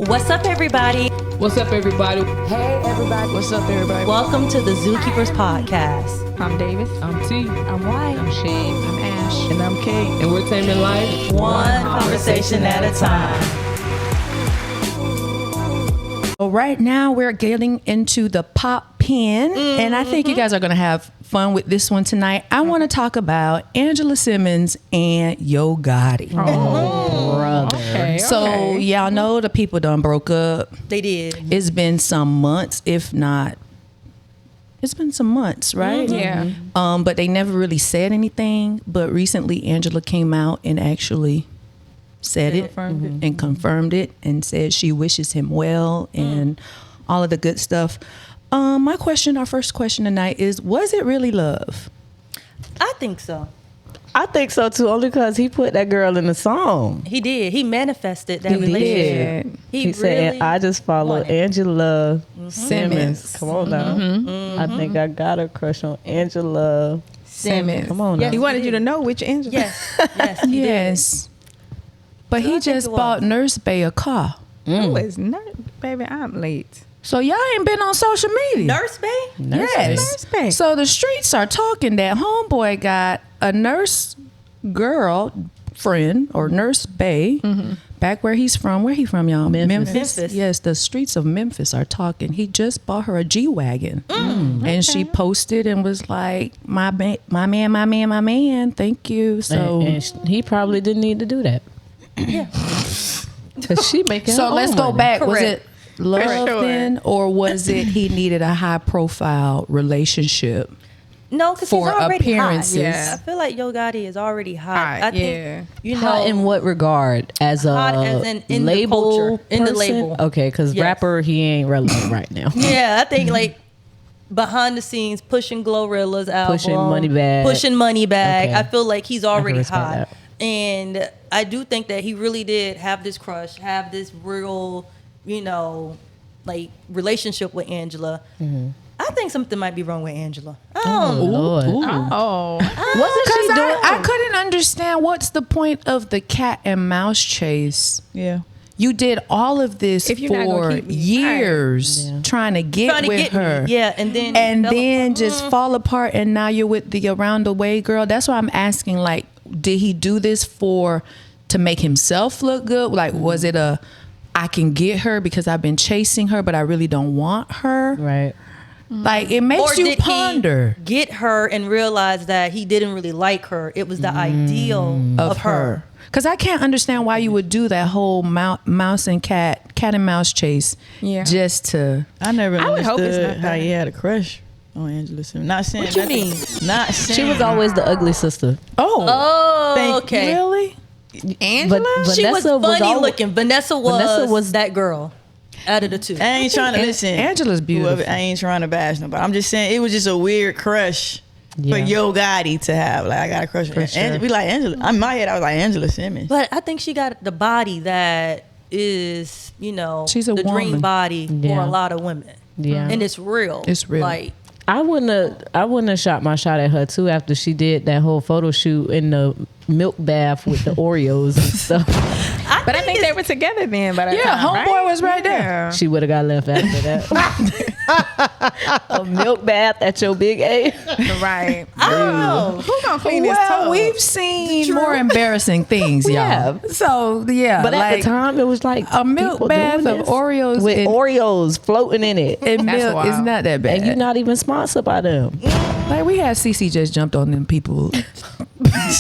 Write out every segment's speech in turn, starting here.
What's up, everybody? What's up, everybody? Hey, everybody. What's up, everybody? Welcome to the Zookeepers podcast. I'm Davis. I'm T. I'm White. I'm Shane. I'm Ash. And I'm Kate. And we're taming life One conversation at a time. So right now we're getting into the pop pen, and I think you guys are going to have fun with this one tonight. I want to talk about Angela Simmons and Yo Gotti. Oh, brother. Okay. So y'all know the people done broke up. They did. It's been some months, if not. It's been some months, right? Yeah. But they never really said anything. But recently, Angela came out and actually said it and confirmed it and said she wishes him well and all of the good stuff. Our first question tonight is, was it really love? I think so. I think so too, only because he put that girl in the song. He did. He manifested that relationship. Did. He He really said, I just followed wanted. Angela Simmons. Come on now. I think I got a crush on Angela Simmons. Come on Yes, now. He wanted you to know which Angela. Yes. Yes. He did. Yes. But I he think just it was. bought Nurse Bay a car. Who is not, baby? I'm late. So y'all ain't been on social media. Nurse Bay? Yes. Nurse Bay. So the streets are talking that homeboy got a nurse girl friend or Nurse Bay back where he's from. Where he from, y'all? Memphis. Memphis. Yes, the streets of Memphis are talking. He just bought her a G-Wagon. And she posted and was like, my man, thank you. So And he probably didn't need to do that. Yeah. Because she making her so own let's go money. back. Was Correct. it love sure. then, or was it he needed a high profile relationship? No, because he's For already appearances. hot. Yeah. I feel like Yo Gotti is already hot. Hot, I think, yeah. you know, Hot in what regard? As a Hot as in the label culture, in the person? label. Okay, because Yes. rapper, he ain't relevant right now. Yeah, I think like behind the scenes, pushing Glorilla's album, Pushing Moneybag. pushing Moneybag. Okay. I feel like he's already respect hot, that. and I do think that he really did have this crush, have this real, like relationship with Angela. I think something might be wrong with Angela. I don't know. Lord. Oh, Wasn't she Because doing I couldn't understand what's the point of the cat and mouse chase. yeah. You did all of this If you're not gonna for keep me years trying to get Trying to with get her. me, yeah, and then just fall apart, and now you're with the around the way girl. That's why I'm asking, like, did he do this to make himself look good? Like, was it I can get her because I've been chasing her, but I really don't want her? Right. Like, it makes or you did ponder. he get her and realize that he didn't really like her? It was the ideal of her. Because I can't understand why you would do that whole mouse and cat and mouse chase just to. I never I would hope it's understood not how that. he had a crush on Angela Simmons. Not saying What you nothing- mean? Not saying She was always the ugly sister. Oh, Thank okay. Really? Angela. She was Vanessa was funny al- looking. Vanessa was- was that girl out of the two. I ain't trying to listen. Angela's beautiful. I ain't trying to bash nobody. I'm just saying it was just a weird crush for Yo Gotti to have. Like, I got a crush on Angela. We like Angela. In my head, I was like Angela Simmons. But I think she got the body that is, She's a the woman. dream body for Yeah. a lot of women. Yeah. And it's real. It's real. Like, I wouldn't have shot my shot at her too after she did that whole photo shoot in the milk bath with the Oreos and stuff. But I think they were together then. But homeboy was right there. She would have got left after that. A milk bath at your big A. Right. I don't know. Who gonna clean his Well, toes? we've seen more embarrassing things, y'all. have. So yeah, But at like, the time, it was like a milk people bath doing of this Oreos with and- Oreos floating in it, and That's milk is wild. not that bad. and you're not even sponsored by them. Like, we had CC just jumped on them people.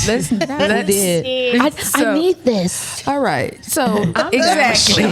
let's We did. So- I need this. All right. So exactly.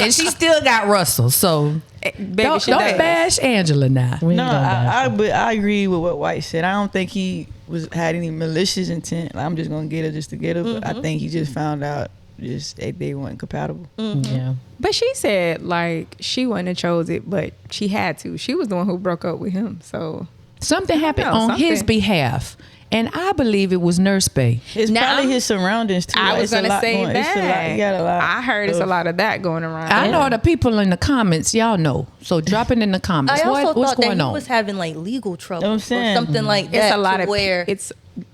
And she still got Russell. So Baby, don't she does. bash Angela now. We No, ain't gonna bash her. but I agree with what White said. I don't think he had any malicious intent. Like, I'm just gonna get her just to get her. But I think he just found out they weren't compatible. Yeah. But she said like she wouldn't have chose it, but she had to. She was the one who broke up with him. So Something happened know, on his something. behalf. And I believe it was Nurse Bay. It's Now, probably his surroundings too. I Like, was it's a gonna lot say going- it's a lot- that. you got a lot. I heard it's a lot of that going around. I know the people in the comments, y'all know. So drop it in the comments. I also What's thought that going he on? was having like legal trouble Know what I'm or saying? something like that. It's a lot to of where it's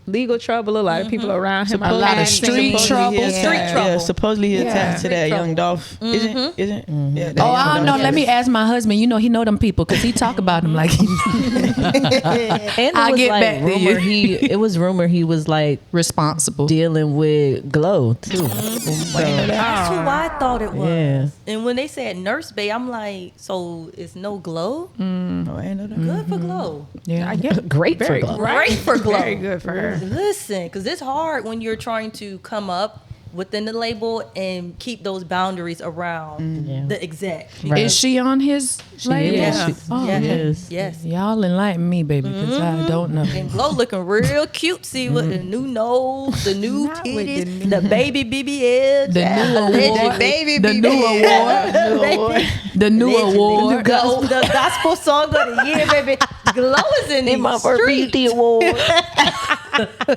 legal trouble. A lot of people around him. A lot of street trouble. Yeah, supposedly he attached to that Street young trouble. Dolph. Isn't? Yeah, that Oh, young I don't know. Dolph. Let me ask my husband. You know, he know them people because he talk about them like And I'll was get like back to you. it was rumor he was like responsible. dealing with Glow too. That's who I thought it was. Yeah. And when they said Nurse Bay, I'm like, so it's no Glow? Oh, I ain't know that. Good for Glow. Yeah, I get Great for very Glow. Great for Glow. Very good for her. Listen, because it's hard when you're trying to come up within the label and keep those boundaries around Yeah. the exec. Right. Is she on his label? Yes. Oh, yes. yes. Yes. Y'all enlighten me, baby, because I don't know. And Glow looking real cutesy with the new nose, the new Not with the titties, the baby BBLs, The new award. The new award. The new award. The gospel song of the year, baby. Glow is in these streets. award.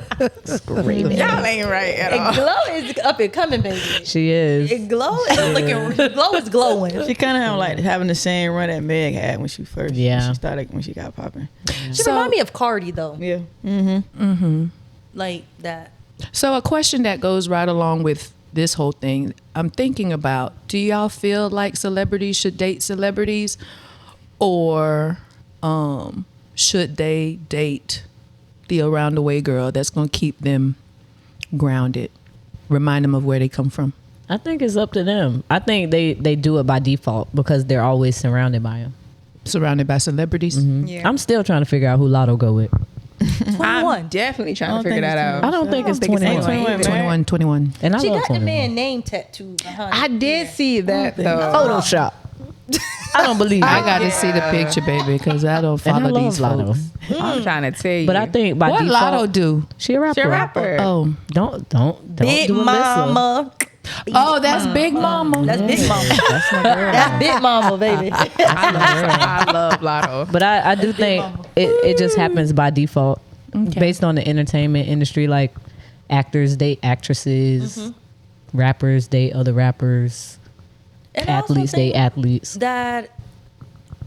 Y'all ain't right at all. And Glow is up and coming, baby. She is. And Glow is looking. Glow is glowing. She kind of have like having the same run that Meg had when she first. Yeah. When she started when she got popping. She remind me of Cardi though, Yeah. Mm-hmm. like that. So a question that goes right along with this whole thing, I'm thinking about, do y'all feel like celebrities should date celebrities, or should they date the around the way girl that's going to keep them grounded, remind them of where they come from? I think it's up to them. I think they do it by default because they're always surrounded by him. Surrounded by celebrities? Yeah. I'm still trying to figure out who Lotto go with. 21. I'm definitely trying to figure that out. I don't think it's 21. 21. And I She love got the 21. man name tattooed behind. I did see that though. Photoshop. I don't believe I it. got to see the picture, baby, because I don't And I follow love these Lotto. folks. I'm trying to tell you. But I think by What default, Lotto do? she a rapper. She a rapper. Oh, Don't Big do Alyssa. Mama. oh, that's Big Mama. That's Big Mama. That's my girl. That's Big Mama, baby. I love Lotto. But I do think it just happens by default, based on the entertainment industry. Like actors date actresses, rappers date other rappers, And I also athletes think date athletes. that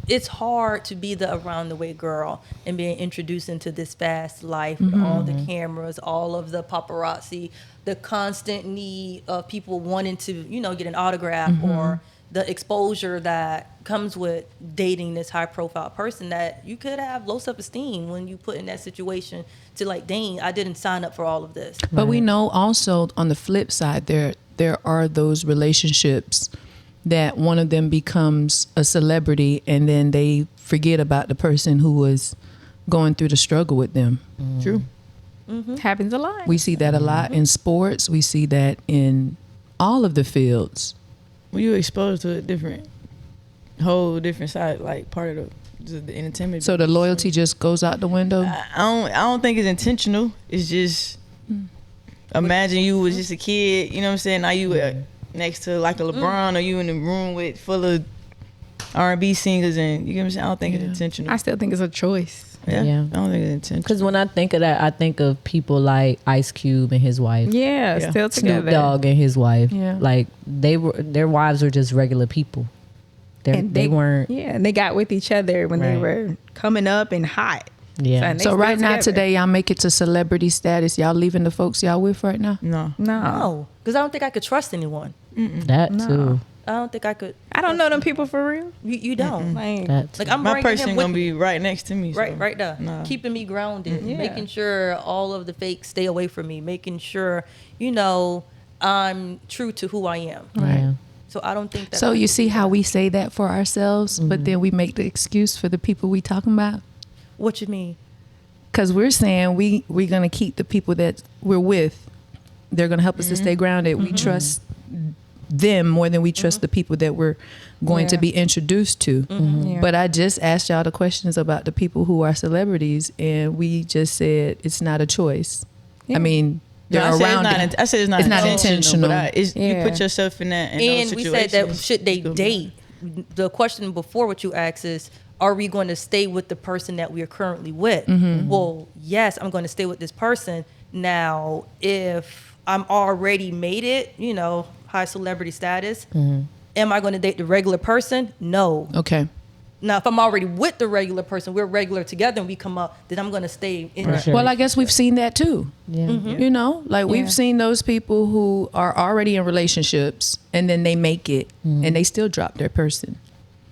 it's hard to be the around the way girl and being introduced into this fast life with all the cameras, all of the paparazzi, the constant need of people wanting to, get an autograph or the exposure that comes with dating this high profile person, that you could have low self-esteem when you put in that situation to like, dang, I didn't sign up for all of this. But we know also on the flip side, there are those relationships that one of them becomes a celebrity and then they forget about the person who was going through the struggle with them. True. Happens a lot. We see that a lot in sports. We see that in all of the fields. When you're exposed to whole different side, like part of the entertainment. So the loyalty just goes out the window. I don't think it's intentional. It's just imagine you was just a kid. You know what I'm saying? Now you next to like a LeBron, or you in the room full of R&B singers, and you know what I'm saying? I don't think it's intentional. I still think it's a choice. Yeah. Yeah. I don't think it's intentional. Because when I think of that, I think of people like Ice Cube and his wife, Yeah, Yeah. still together. Snoop Dogg and his wife. Yeah. Like their wives were just regular people. They weren't. Yeah, and they got with each other when they Right. were coming up and hot. Yeah. And they So still right now together. today, y'all make it to celebrity status. Y'all leaving the folks y'all with right now? No. No, because I don't think I could trust anyone. That too. I don't think I could. I don't know them people for real. You don't. Like, That Like I'm My bringing person him gonna with be right next to me. So. right there, Nah. keeping me grounded, Yeah. making sure all of the fakes stay away from me, making sure I'm true to who I am. Yeah. So I don't think that. So you see how we say that for ourselves, but then we make the excuse for the people we talking about? What you mean? Because we're saying we're going to keep the people that we're with. They're going to help us to stay grounded. We trust them more than we trust the people that we're going to Yeah. be introduced to. Yeah. But I just asked y'all the questions about the people who are celebrities, and we just said it's not a choice. Yeah. I mean, No, they're I said around it's not. it. I said it's not It's not intentional. But intentional. you Yeah. put yourself in that. In And those we said that situations. should they It's gonna be- date? The question before what you asked is, are we going to stay with the person that we are currently with? Well, yes, I'm going to stay with this person. Now, if I'm already made it, high celebrity status, am I going to date the regular person? No. Okay. Now, if I'm already with the regular person, we're regular together, and we come up, then I'm gonna stay in that. Sure. Well, I guess we've seen that too. Yeah. You know, like we've seen those people who are already in relationships and then they make it and they still drop their person.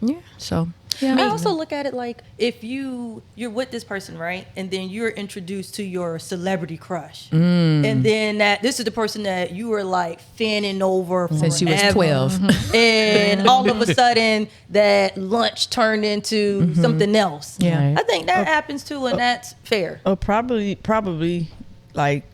Yeah. So I also look at it like if you're with this person, right, and then you're introduced to your celebrity crush, and then this is the person that you were like fanning over since you was forever. 12. And all of a sudden that lunch turned into something else. Yeah. Right. I think that happens too, and that's fair. Or probably like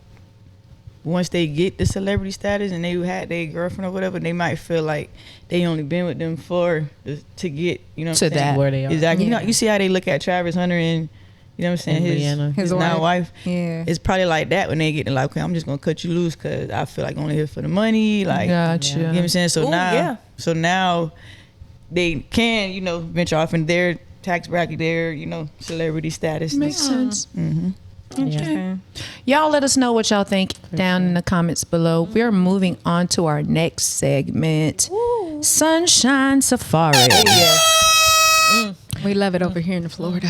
once they get the celebrity status and they had their girlfriend or whatever, they might feel like they only been with them to get, you know what To I'm saying? that. Where they are. Exactly. Yeah. You know, you see how they look at Travis Hunter and, you know what I'm saying, And his Rihanna. now wife. Yeah. It's probably like that when they get like, okay, I'm just gonna cut you loose because I feel like I'm only here for the money. Like, Gotcha. you know what I'm saying? So Ooh, now they can, you know, venture off in their tax bracket, their, you know, celebrity status. Makes sense. Okay. Y'all let us know what y'all think down in the comments below. We're moving on to our next segment. Sunshine Safari. We love it over here in Florida.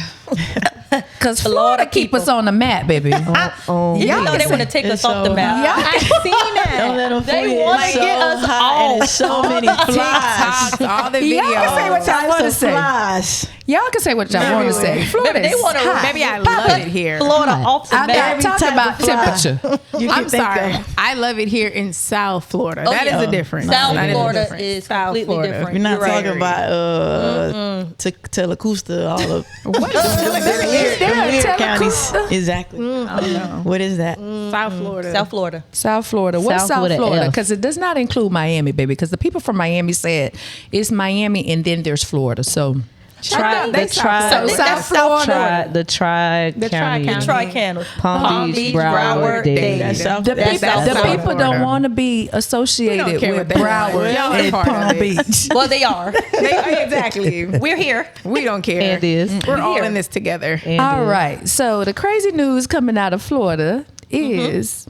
Because Florida keep us on the map, baby. Even though they want to take us off the map. I seen that. Don't let them They fool you. wanna It's get us hot and it's so many flies. TikToks, all the Y'all can say what videos. y'all want to say. Flies. Y'all can say what y'all want to say. Florida They want to. Maybe I love it here. Florida off the I'm map. not talking type about of fly. temperature. You can I'm think sorry. of. I love it here in South Florida. Oh, That is yeah. a difference. South That is a Florida difference. is South completely Florida. different. We're not You're right. talking about Telacusta, all of What the weird counties. Telacusta? Exactly. I don't know. What is that? South Florida. South Florida. South Florida. What's South South with a Florida? F. Because it does not include Miami, baby. Because the people from Miami said it's Miami and then there's Florida. So They South Florida. The tri-county. Tri-county. Tri-County. Palm Beach, Broward, Dade. That's South. the that's people, South the Florida. people don't want to be associated We don't care with what they Broward want. Y'all are and part of Palm it. Beach. Well, they are. Exactly. We're here. We don't care. And is. We're all Here. in this together. And All is. right. So the crazy news coming out of Florida is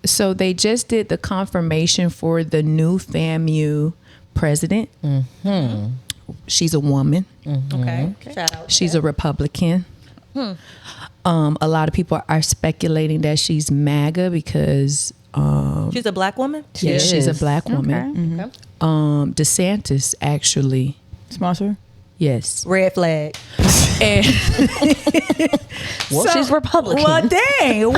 so they just did the confirmation for the new FAMU president. She's a woman. Okay. Shout out. She's a Republican. A lot of people are speculating that she's MAGA because She's a black woman. yeah, she's a Yes. black woman. Okay. DeSantis actually, Sponsor. yes. Red flag. And Well, she's Republican. well, dang, wait,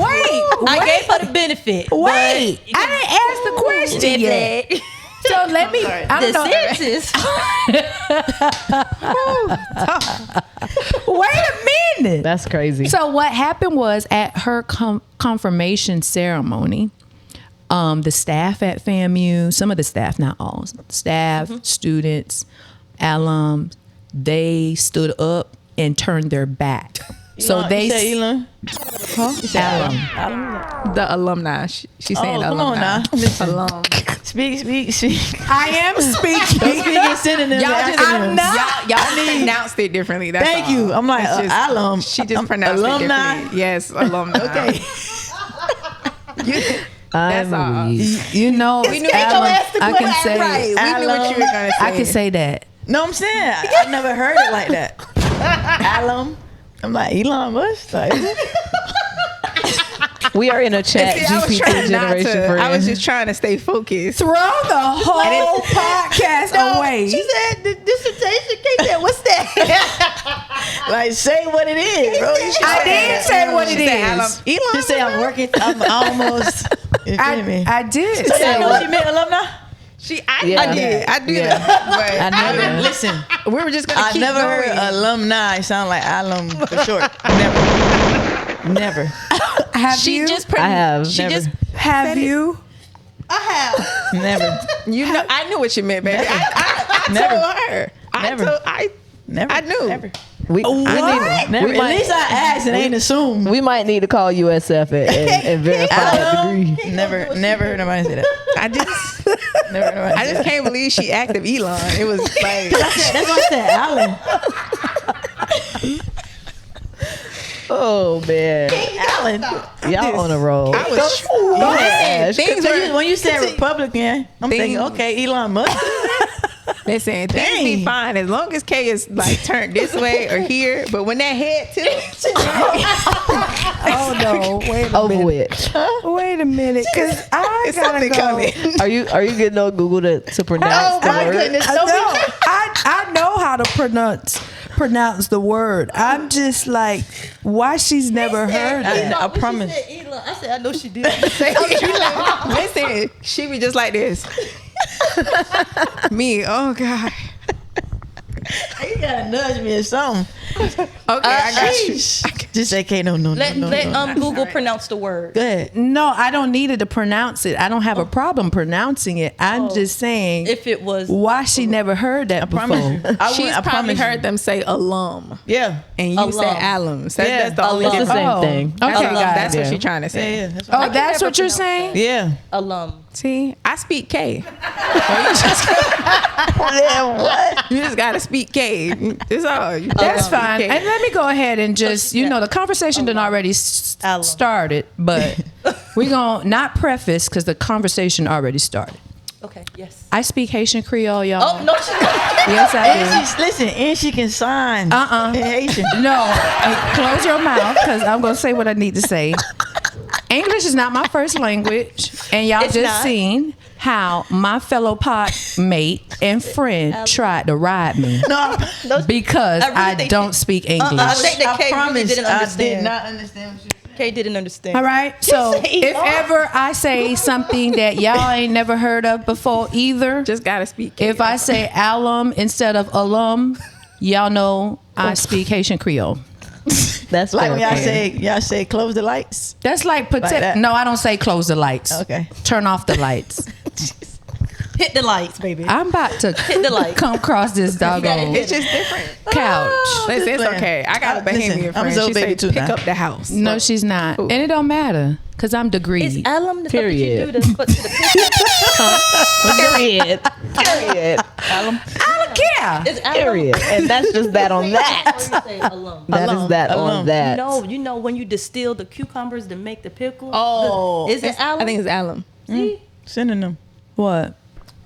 I gave her the benefit. wait. I didn't ask the question yet. Red So let me. I flag. don't know. DeSantis. Wait a minute. That's crazy. So what happened was at her confirmation ceremony, the staff at FAMU, some of the staff, not all, staff, students, alums, they stood up and turned their back. So Elon, they you said Elon. alum. The alumni. She's saying Oh, come on alumni. now. Listen. Alum. Speak. I am speaking. Speaking synonyms. Y'all just I'm not- y'all pronounced it differently. That's Thank all. you. I'm like It's just- alum. She just I'm pronounced alumni. it differently. Yes, alumni. Okay. That's all. I'm weak. You know, We knew they gonna ask the I can question say, right. We knew what you were gonna say. I can say that. No, I'm saying I never heard it like that. Alum. I'm like Elon Musk. Like, We are in a chat See, I was GPT trying not generation to. friend. I was just trying to stay focused. Throw the whole podcast away. She said the dissertation. Keisha, what's that? like say what it is, bro. You should I did say what it She said, is. Elon. just say I'm working. I'm almost. You feel me? I did. So y'all say know what what you meant, alumni? I Yeah. did. I do Yeah. that. But I never listen. we were just gonna I keep never going. heard alumni sound like alum for short. Never. Have She you? just. I have. She Never. just. Have you? Never. You know. I knew what you meant, baby. I Never. told her. Never. Never. I knew. Never. We, Never. At least I asked and ain't assumed. we might need to call USF and verify that degree. Never heard nobody say that. I just. Never heard nobody I say just that. can't believe she active Elon. It was like. That's what I said, Alan. Oh man, Alan. y'all on a roll. I was. Yeah, Things So were. when you said Republican, I'm thinking, okay, Elon Musk. Listen, things be fine as long as K is like turned this way or here. But when that head tilts, Oh no! Wait a Over minute. with. Wait a minute, because I gotta something go. coming. Are you getting on Google to pronounce the word? I know how to pronounce the word. I'm just like, why she's never heard it. I promise. I said, I know she did. Listen, she be just like this. Me, oh God. You gotta nudge me or something. Okay, I got you. Just say, "Okay, no." Let Google pronounce the word. Go ahead. No, I don't need her to pronounce it. I don't have a problem pronouncing it. I'm just saying, If it was, why she never heard that before. She's I probably promise heard you. them say alum, Yeah. and you Alum. said alum. So Yeah, that's the only alum. It's the difference. same thing. That's, Okay, all- got that's it. what she's trying to say. Yeah. That's Oh, that's never what you're pronounce saying? Yeah. alum. See, I speak K. What? You just gotta speak K. That's all. You That's gotta speak fine. K. And let me go ahead and just, the conversation done already Alum. started, but we're going to not preface because the conversation already started. Okay. Yes. I speak Haitian Creole, y'all. Oh no, she Yes, I do. And listen, and she can sign. In Haitian. No, close your mouth because I'm going to say what I need to say. English is not my first language, and y'all It's just not. seen how my fellow pot mate and friend tried to ride me No, because I really I think don't speak English. I think that Kay really promise didn't I did understand. not understand what you said. Kay didn't understand. All right. So say if Elon. ever I say something that y'all ain't never heard of before either, Just gotta speak K. if I say alum instead of alum, y'all know I speak Haitian Creole. That's Like when fair. y'all say close the lights. That's like that. protect. No, I don't say close the lights. Okay. Turn off the lights. Hit the lights, baby. I'm about to Hit the lights. come across this doggone it's just different. couch. Listen, it's playing. okay. I got a Listen, Bahamian I'm friend. so She baby said too pick now. up the house. No, she's not, and it don't matter because I'm degreed. It's alum the stuff that you Period. do to put to the Period. Period. I don't care. It's alum. Period. And that's just that on that. Or you say alum. That is that on Alum. that. You know when you distill the cucumbers to make the pickle. Oh, is it alum? I think it's alum. See, Synonym. What?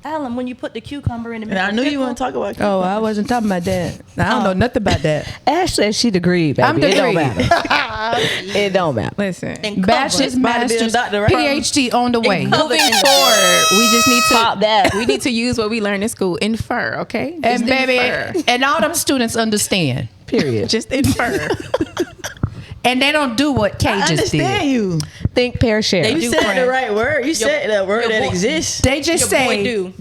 alum when you put the cucumber in the. And I knew you want to talk about. Oh, I wasn't talking about that. I don't know nothing about that. Ash said she degreed, baby. I'm It don't degreed. matter. It don't matter. Listen, Bachelor's, about to be a master's, doctor, right? PhD on the way. covered moving in the forward, we just need to Pop that. we need to use what we learned in school. Infer, okay? And Just baby, infer. and all them students understand. Period. Just infer. And they don't do what Kay I just understand did. you. Think, pair, share. They You do said friend. the right word. You said the word your that boy- exists. They just Your boy say, do.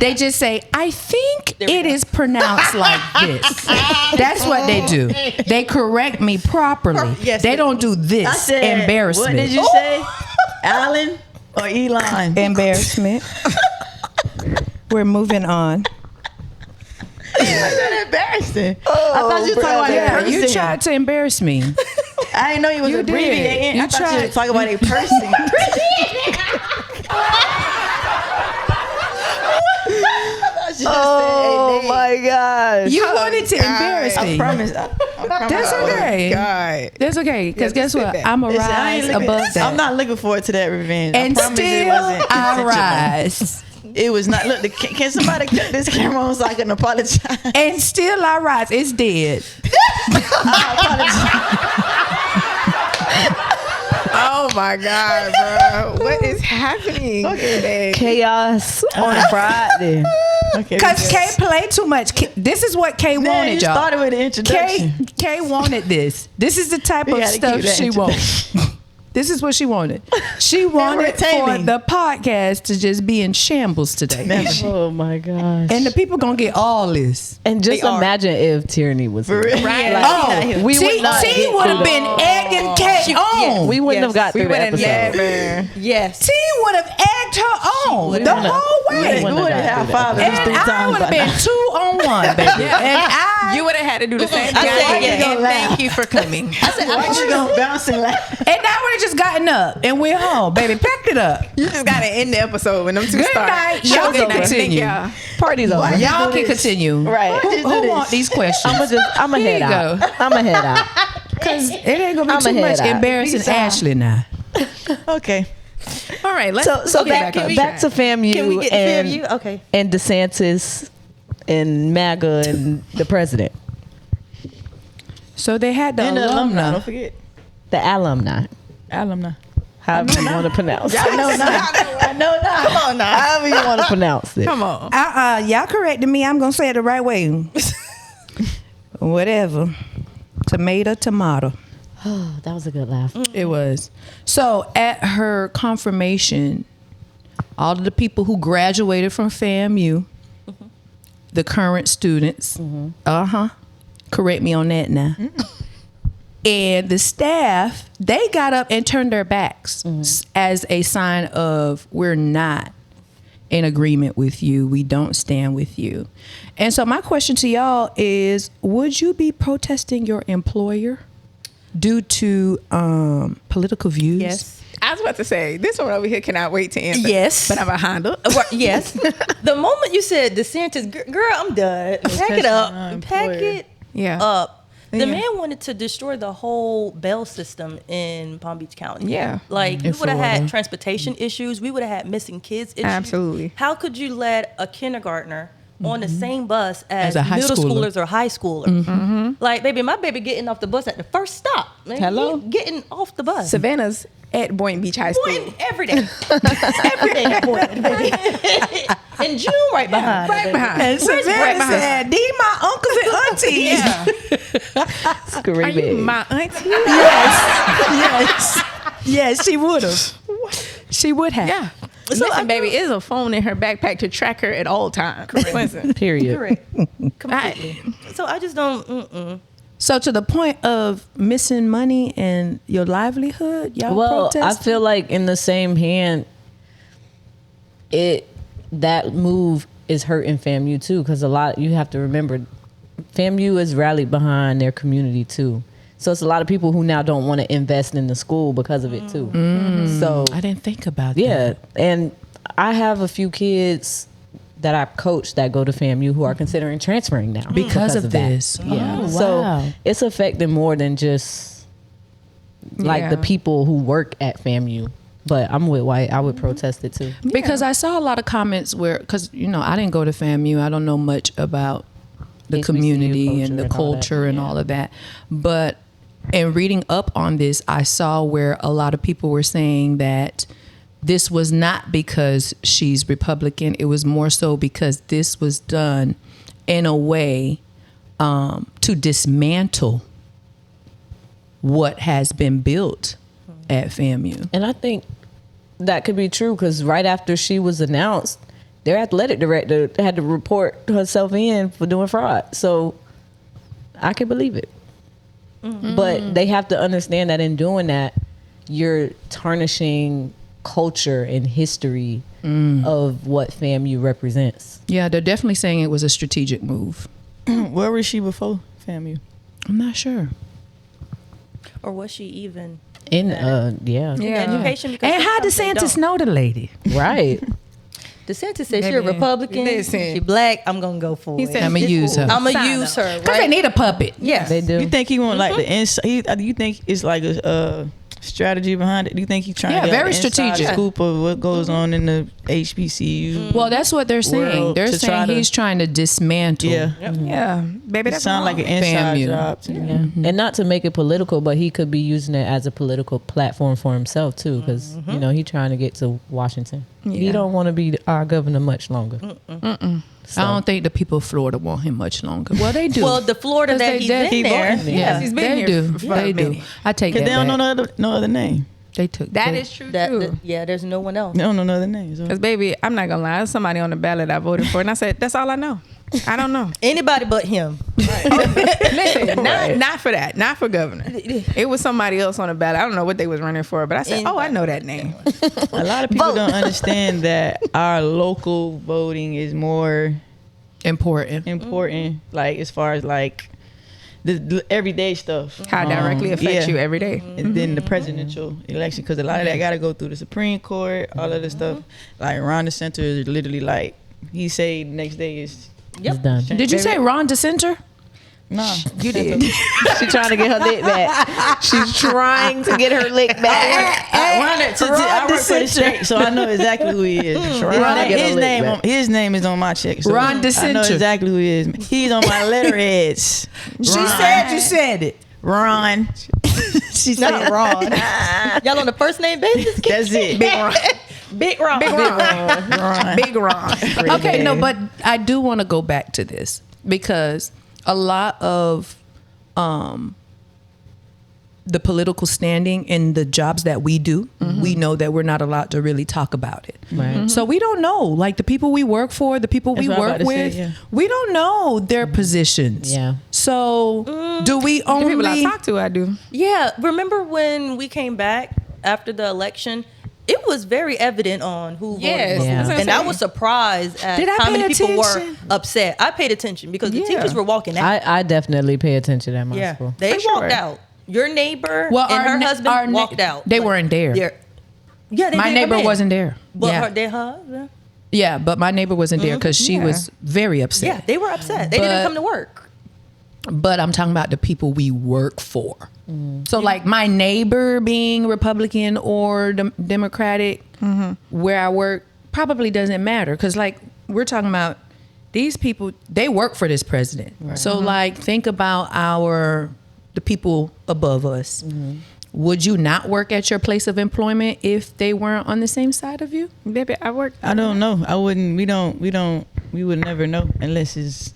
I think There we it go. is pronounced like this. That's what they do. They correct me properly. Yes, they they- don't do I this. said, Embarrassment. what did you say? Alan or Elon? Embarrassment. We're moving on. That's not embarrassing. I thought you were talking about Yeah, a person. you tried to embarrass me. I didn't know you was You did. abbreviating. You I thought you tried. were talking about a person. Oh my gosh. You wanted to embarrass I me. promise. I promise. That's okay. God. That's okay. Because guess sit what? back. I'm a Listen, I ain't rise looking- above that. I'm not looking forward to that revenge. and I promise it still wasn't I intentional. rise. It was not. Look, can somebody cut this camera on so I can apologize? And still I rise. It's dead. Oh my God, bro. What is happening today? Chaos on Friday. Okay. Because Kay played too much. This is what Kay Man, wanted, you y'all. started with the introduction. Kay wanted this. This is the type We of gotta stuff keep that she wants. This is what she wanted. She wanted for Entertaining. the podcast to just be in shambles today. Oh my gosh. And the people gonna get all this. And just They are. imagine if Tyranny was For here. real. Right. Oh, we would not T get would have through been egging Kay on. We wouldn't have got We through the would have episode. never. Yes. T would have egged her on the whole way. We wouldn't would have have got high through five at least And 3 I times. would have by been now. 2-on-1, baby. And I You would have had to do the same thing. I said, did. yeah. And thank you for coming. I said, Why you gonna bounce and laugh? and I would have just gotten up and went home, baby. Packed it up. You just gotta end the episode when them two Good start. night. Show Y'all good can night. Thank continue. y'all. Party's over. Y'all do can this. continue. Right. Who want these questions? I'ma Here head you out. go. I'ma head out. Because it ain't gonna be I'ma too head much out. embarrassing Peace out. Ashley now. Okay. All right, let's So get back on to track. FAMU can we get and the FAMU? Okay. and DeSantis and MAGA and the president. So they had the And the alumni. alumni. Don't forget. The alumni. Alumni. However you want to pronounce it. I know not. Come on now. However you want to pronounce it. Come on. Y'all corrected me. I'm gonna say it the right way. Whatever. Tomato. Oh, that was a good laugh. It was. So at her confirmation, all of the people who graduated from FAMU, the current students, correct me on that now. And the staff, they got up and turned their backs as a sign of we're not in agreement with you. We don't stand with you. And so my question to y'all is, would you be protesting your employer due to political views? Yes. I was about to say, this one over here cannot wait to answer. Yes. But I'm a Honda. Yes. The moment you said DeSantis, girl, I'm done. Pack it up. Pack it up. The man wanted to destroy the whole bail system in Palm Beach County. Yeah. Like, we would have Florida. had transportation issues. We would have had missing kids issues. Absolutely. How could you let a kindergartner on the same bus as a high middle schooler. schoolers or high schoolers? Like, baby, my baby getting off the bus at the first stop. Man, Hello? he getting off the bus. Savannah's at Boynton Beach High School. Boynton, every day. Every day at Boynton, baby. And June right behind. Right behind. And Where's Savannah Brett said, these my uncles and aunties. Are you my auntie? Yes, she would have. She would have. Yeah. Listen, baby, is a phone in her backpack to track her at all times. Listen. Period. Correct. Completely. So I just don't. So to the point of missing money and your livelihood, y'all Well, protest? I feel like in the same hand, that move is hurting FAMU too, because you have to remember, FAMU is rallied behind their community too. So it's a lot of people who now don't want to invest in the school because of it too. So I didn't think about yeah, that. and I have a few kids that I coach that go to FAMU who are considering transferring now Because of that. this. Yeah, Oh, so wow. it's affecting more than just like the Yeah. people who work at FAMU. But I'm with White. I would protest it too. Because I saw a lot of comments where, because, I didn't go to FAMU. I don't know much about the HBCU community and the culture and all that. culture and all of that. But in reading up on this, I saw where a lot of people were saying that this was not because she's Republican. It was more so because this was done in a way to dismantle what has been built at FAMU. And I think that could be true because right after she was announced, their athletic director had to report herself in for doing fraud. So I can believe it. But they have to understand that in doing that, you're tarnishing culture and history of what FAMU represents. Yeah, they're definitely saying it was a strategic move. Where was she before FAMU? I'm not sure. Or was she even In Yeah. education? Because And how sometimes they DeSantis don't. know the lady? right. DeSantis said she a Baby, Republican. listen. She black. I'm gonna go for He it. said I'ma use her. I'm gonna Sign use up. her. Because they Right? need a puppet. Yes, They do. You think he want like the inside? You think it's like a strategy behind it? Do you think he's trying Yeah, to get very the inside strategic. scoop of what goes on in the HBCU? Well, that's what they're saying. World They're to try saying to- he's trying to dismantle. Yeah, Yeah. Baby, it that's sounds like an inside FAMU. job to me. Yeah. And not to make it political, but he could be using it as a political platform for himself too, because he trying to get to Washington. He Yeah. don't want to be our governor much longer. So, I don't think the people of Florida want him much longer. Well, they do. Well, the Florida 'Cause that they he's def- in he there. voting. yeah, he's been they here do. for They a do. minute. I take Cause that they don't back. know no other name. They took That they- is true That, too. yeah, there's no one else. They don't know no other names. So. Because baby, I'm not gonna lie, there's somebody on the ballot I voted for, and I said, that's all I know. I don't know. Anybody but him. Listen, not for that, not for governor. It was somebody else on the ballot. I don't know what they was running for, but I said, oh, I know that name. A lot of people Vote. don't understand that our local voting is more important. important, like as far as like the everyday stuff. How directly affects yeah. you every day. And then the presidential election, because a lot of that got to go through the Supreme Court, all of this stuff. Like Ron DeSantis is literally like he say the next day is it's done. Did you say Ron DeSantis? No, You did. She's trying to get her lick back. She's trying to get her lick back. I work for the state, so I know exactly who he is. His name is on my check. So Ron DeSantis. I know exactly who he is. He's on my letterheads. She said you said it. Ron. She said Ron. Y'all on the first name basis? That's it. Big Ron. Big Ron. Big Ron. Ron. Big Ron. Okay, no, but I do want to go back to this because a lot of the political standing in the jobs that we do, we know that we're not allowed to really talk about it. Right. So we don't know, like the people we work for, the people we That's what I work was about to with, say, yeah. we don't know their positions. Yeah. So do we The people I only? talk to, I do. Yeah, remember when we came back after the election? It was very evident on who Yes. voted. Yeah. That's what I'm And I saying. was surprised at Did I how pay many people were attention? upset. I paid attention because the Yeah. teachers were walking out. I definitely pay attention at my Yeah, school. they For walked sure. out. Your neighbor Well, and her husband walked out. They weren't there. Yeah, they My didn't neighbor come in. wasn't there. But yeah. their husband. Yeah, but my neighbor wasn't there because she Yeah. was very upset. Yeah, they were upset. They didn't But- come to work. But I'm talking about the people we work for. So, like my neighbor being Republican or Democratic, where I work probably doesn't matter because, like, we're talking about these people. They work for this president. So, like, think about the people above us. Would you not work at your place of employment if they weren't on the same side of you? Baby, I work. I don't know. I wouldn't. We would never know unless it's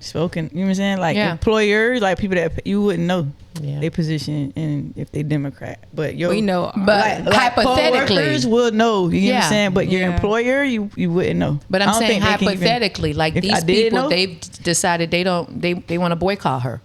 spoken. You know what I'm saying? Like Yeah. employers, like people that you wouldn't know Yeah. their position and if they Democrat. But We know. But hypothetically, coworkers will know. You know what Yeah. I'm saying? But your Yeah. employer, you wouldn't know. but I I'm don't saying think they can even- hypothetically, like If I these did people, know- they've decided they want to boycott her.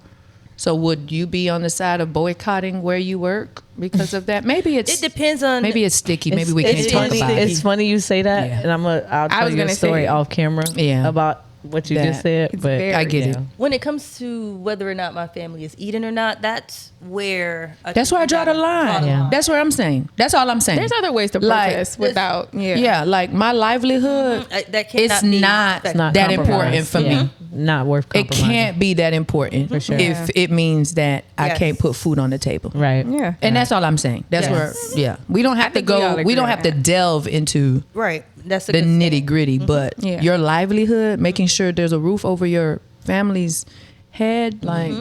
So would you be on the side of boycotting where you work because of that? Maybe it's It depends on. maybe it's sticky. Maybe we can't it's talk funny, about it. It's funny you say that, Yeah. and I'll tell was you a gonna story say- off camera Yeah. about what you That. just said. It's But very- I get it. yeah. when it comes to whether or not my family is eating or not, that's where That's where I draw the line. Yeah. That's what I'm saying. That's all I'm saying. There's other ways to Like, protest without. yeah, like my livelihood, That cannot it's be not affected. Not that compromised. important for Yeah. me. Not worth It compromising. can't be that important For sure. if it means that I Yes. can't put food on the table. Right. Yeah. And that's all I'm saying. That's Yes. where, yeah, we don't have to think we all go. agree We don't on have to that. delve into Right. That's a the good thing. nitty gritty, but Yeah. your livelihood, making sure there's a roof over your family's head, like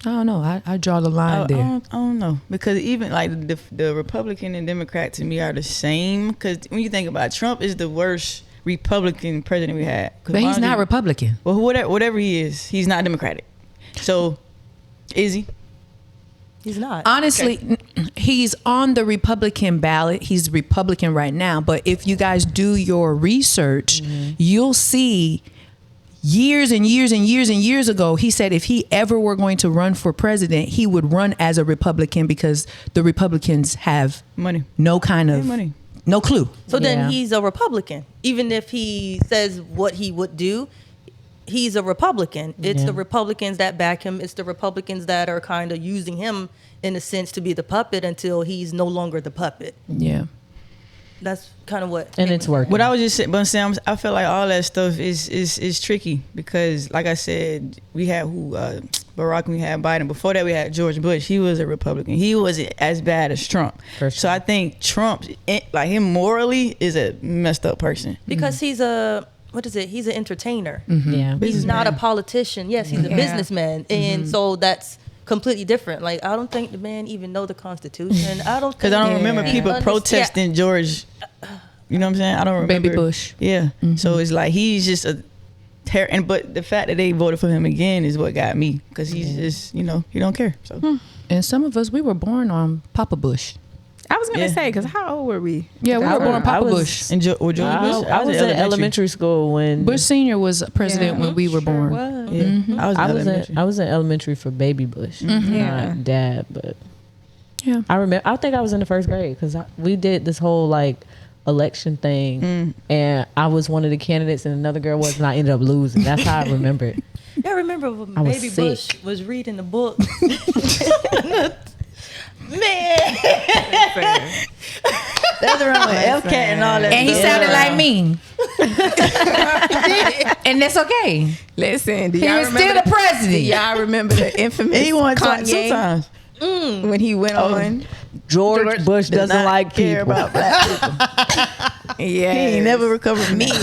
I don't know. I draw the line there. I don't know because even like the Republican and Democrat to me are the same. Because when you think about it, Trump is the worst Republican president we had. 'Cause But he's honestly- not Republican. Well, whatever he is, he's not Democratic. So, is he? He's not. Honestly, he's on the Republican ballot. He's Republican right now. But if you guys do your research, you'll see years and years and years and years ago, he said if he ever were going to run for president, he would run as a Republican because the Republicans have Money. no kind of money. no clue. So Yeah. then he's a Republican. Even if he says what he would do, he's a Republican. It's Yeah. the Republicans that back him. It's the Republicans that are kind of using him in a sense to be the puppet until he's no longer the puppet. Yeah. That's kind of what. And it's working. What I was just saying, but Sam, I feel like all that stuff is tricky because, like I said, we had Barack, we had Biden. Before that, we had George Bush. He was a Republican. He wasn't as bad as Trump. For So sure. I think Trump, like him morally, is a messed up person. Because he's a what is it? He's an entertainer. Yeah. He's not a politician. Yes, he's a Yeah. businessman, and so that's completely different. Like I don't think the man even know the Constitution. I don't Because think I don't he remember people understand- protesting George. You know what I'm saying? I don't remember. Baby Bush. Yeah. So it's like he's just a but the fact that they voted for him again is what got me because he's just he don't care. So And some of us, we were born on Papa Bush. I was gonna Yeah. say because how old were we? Yeah, we I were born was- Papa I was- Bush. and George Bush. I was in elementary school when Bush Senior was president Yeah. when we were born. Was. Yeah. I was in elementary. I was in elementary for baby Bush, Yeah. not dad. But Yeah. I remember. I think I was in the first grade because we did this whole like election thing, and I was one of the candidates, and another girl was, and I ended up losing. That's how I remember it. Yeah, I remember when I was Baby sick. Bush was reading the book. Man, That's around with FCAT and all that. And he stuff. sounded like me. And that's okay. Listen, do He y'all was remember still the president. Do y'all remember the infamous He won Kanye sometimes. when he went on? George Bush Does doesn't not like care people. about black people. Yeah, He ain't never recovered from that.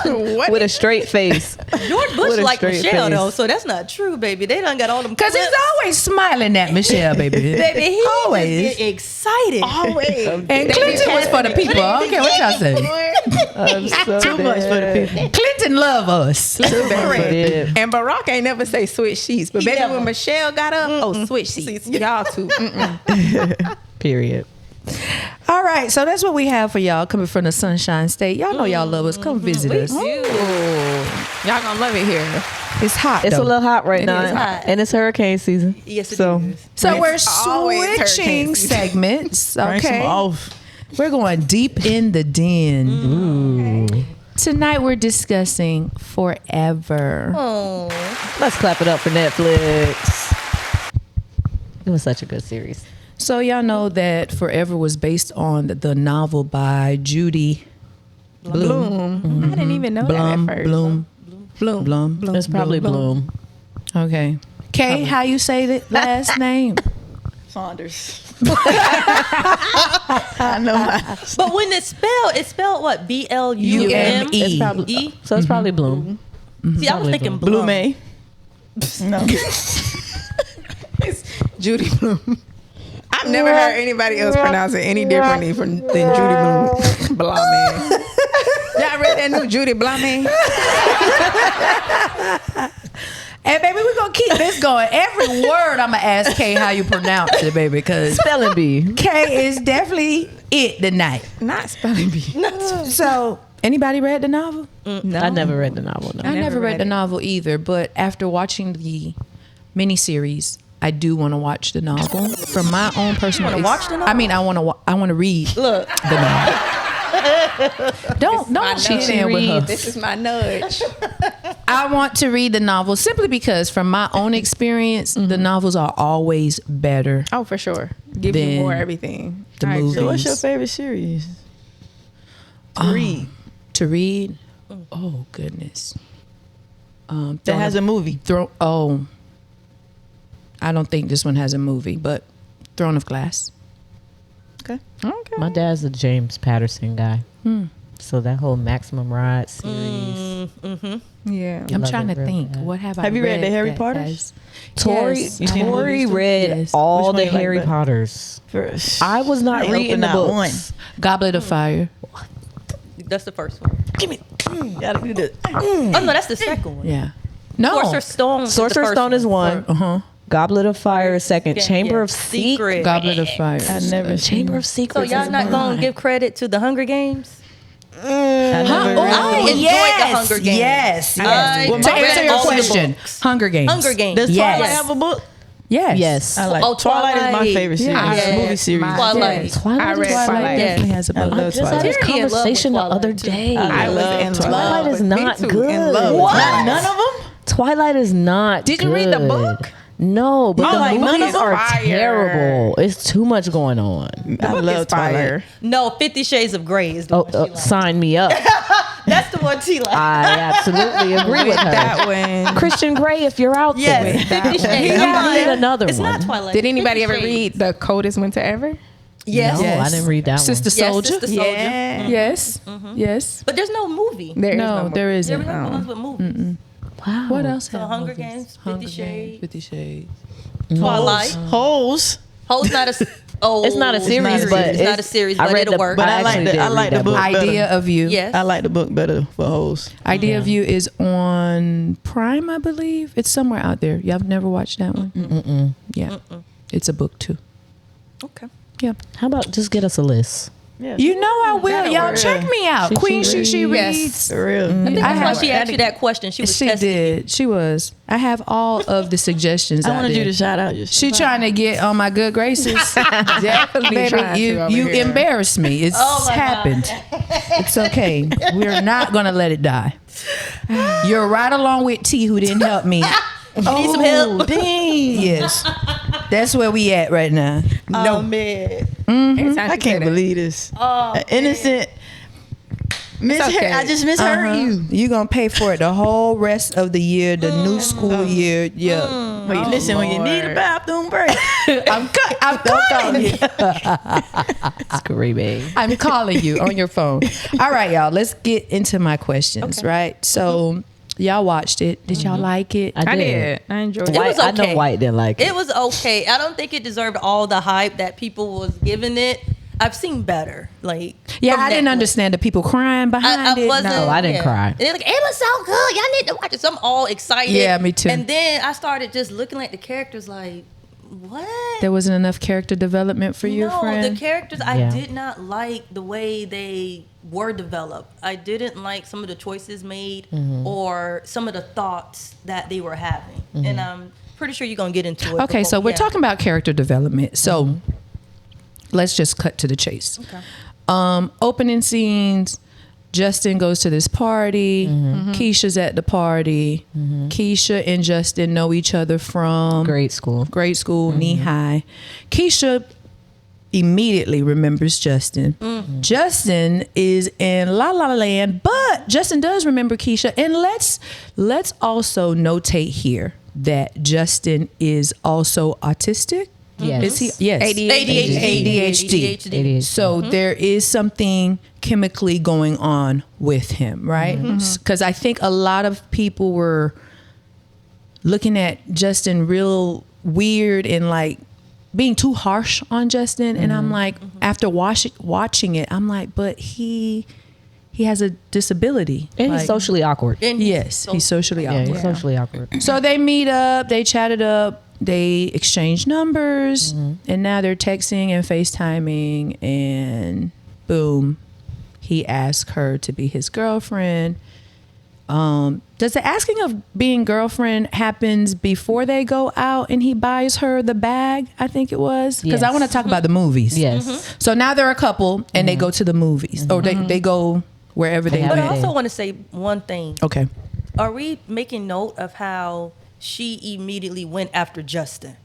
me. What? With a straight face. George Bush With a like straight Michelle face. though, so that's not true, baby. They done got all them. Because he's clips. always smiling at Michelle, baby. Baby, he always. just get excited. Always. And Clinton was for the people. I don't care what y'all say. Too much for the people. Clinton love us. Yeah. And Barack ain't never say switch sheets, but baby, never. when Michelle got up, switch sheets. Y'all two. Period. All right, so that's what we have for y'all coming from the Sunshine State. Y'all know y'all love us. Come visit us. Y'all gonna love it here. It's hot. It's though. a little hot right now. is hot. And it's hurricane season. Yes, it So is. So we're It's always hurricane switching season. segments. Bring some Okay, off. we're going deep in the den. Tonight we're discussing Forever. Oh, let's clap it up for Netflix. It was such a good series. So y'all know that Forever was based on the novel by Judy Bloom. I didn't even know that at first. Bloom. It's probably Bloom. Okay. Kay, how you say the last name? Saunders. I know mine. but when it's spelled what? BLUME. It's probably so it's probably Bloom. See, I was Probably thinking Blue Blum. May. No. Judy Bloom. I've never heard anybody else pronounce it any differently than Judy Bloom. Blame. Y'all read that new Judy Blame? Hey, baby, we're going to keep this going. Every word I'm going to ask Kay how you pronounce it, baby, because Spelling bee. Kay is definitely it tonight. Not spelling bee. So, anybody read the novel? No. I never read the novel. No. I never read read the it. novel either, but after watching the miniseries, I do want to watch the novel from my own personal. wanna watch the novel? I mean, I want to. I want to read Look, the novel. Don't cheat in with her. This is my nudge. I want to read the novel simply because, from my own experience, the novels are always better. Oh, for sure. Give Then you more everything. the I agree. movie. So what's your favorite series? To read. To read. Oh goodness. That has a movie. I don't think this one has a movie, but Throne of Glass. Okay. Okay. My dad's a James Patterson guy. So that whole Maximum Ride series. Yeah. I'm love trying it to real think. bad. What have I Have you read the Harry that Potters? has- Tori, Yes, You seen the Tori movies too? read Yes. all Which one the you like Harry better? Potters. First. I was not I ain't reading opened the not books. Goblet of Fire. that's the first one. Gotta do this. Oh no, that's the second one. Yeah. No. Sorcerer's Stone. Sorcerer's Stone is one. Uh-huh. Goblet of Fire is second. Yeah, Chamber yeah. of Secrets. Secret. Goblet of Fire. I never Chamber of So Secrets. y'all is not one. gonna give credit to the Hunger Games? I never Oh, read I enjoyed the Hunger Games. Yes. I Well, to read answer your all the question, books. Hunger Games. Hunger Games. Does Yes. Twilight have a book? Yes. Yes. I like Oh, Twilight is my Twilight. favorite series. Yeah. Movie series. Twilight. Twilight. I read Twilight. Definitely has a I book. love I just had Twilight. this Terry in love with conversation the Twilight, other too. day. I was love in Twilight. love. Twilight is Me not too, good. In love. What? Not none of them? Twilight is not. Did you read the good. book? No, but I the like none movies of them. are Fire. terrible. It's too much going on. The I book love is fire. Twilight. No, 50 Shades of Grey is the Oh, one she likes. sign me up. That's the one she likes. I absolutely agree with her. That one. Christian Grey, if you're out Yes, there, 50 one. Shades. you I'm need like, another it's one. not Twilight. Did anybody 50 ever Shades. read The Coldest Winter Ever? Yes. No, I didn't read that Sister Yes, Soldier. Sister Soldier. Yeah. Yes. Yes. But there's no movie. There is No, there There isn't. we go. Ones with movies. one. Wow. What else? So have Hunger movies? Games, 50 Hunger Shades. Games, 50 Shades. Twilight. Holes. Ho's not a. Oh, It's not a series, but it's not a series, but it'll work. But I like actually the- did I like read the that book. Idea of You. Yes. I like the book better for Holes. Idea of Yeah. You is on Prime, I believe. It's somewhere out there. Y'all have never watched that one? Yeah. It's a book too. Okay. Yeah. How about just get us a list? Yeah. You know I will. That'll Y'all work. check me out. She Queen reads. She Yes. reads. For real. I think that's why have- she asked you that question. She was She testing. did. She was. I have all of the suggestions I out wanted there. you to shout out your She trying to get on my good graces. Definitely Baby, trying you to over you here. embarrassed me. It's Oh my God. happened. It's okay. We're not gonna let it die. You're right along with T, who didn't help me. You need some help. Yes, that's where we at right now. Oh man. I can't believe this. Innocent. I just misheard you. You gonna pay for it the whole rest of the year, the new school year. Yeah. Wait, listen, when you need a bathroom break, I'm calling you. Screaming. I'm calling you on your phone. All right, y'all. Let's get into my questions. Right. So y'all watched it. Did y'all like it? I I did. did. I enjoyed it. It was I know okay. White didn't like it. It was okay. I don't think it deserved all the hype that people was giving it. I've seen better. Like, Yeah, from I didn't Netflix. understand the people crying behind I it. wasn't. No, I didn't cry. And they're like, it was so good. Y'all need to watch it. So I'm all excited. Yeah, me too. And then I started just looking at the characters like, what? There wasn't enough character development for you, no, friend. the characters, Yeah. I did not like the way they were developed. I didn't like some of the choices made or some of the thoughts that they were having. And I'm pretty sure you're going to get into it. Okay, so we're yeah. talking about character development. So let's just cut to the chase. Okay. Opening scenes. Justin goes to this party. Keisha's at the party. Keisha and Justin know each other from Grade school. knee high. Keisha immediately remembers Justin. Justin is in La La Land, but Justin does remember Keisha. And let's also notate here that Justin is also autistic. Yes. Is he? Yes. ADHD. ADHD. So there is something chemically going on with him, right? Because I think a lot of people were looking at Justin real weird and like being too harsh on Justin. And I'm like, after watching it, I'm like, but he has a disability. And Like, he's socially awkward. And yes, he's socially Yeah, awkward. he's socially awkward. So they meet up, they chatted up, they exchanged numbers, and now they're texting and FaceTiming, and boom, he asked her to be his girlfriend. Does the asking of being girlfriend happens before they go out and he buys her the bag? I think it was. Because I Yes. want to talk about the movies. Yes. So now they're a couple and they go to the movies, or they go wherever they have But I went. it. also want to say one thing. Okay. Are we making note of how she immediately went after Justin?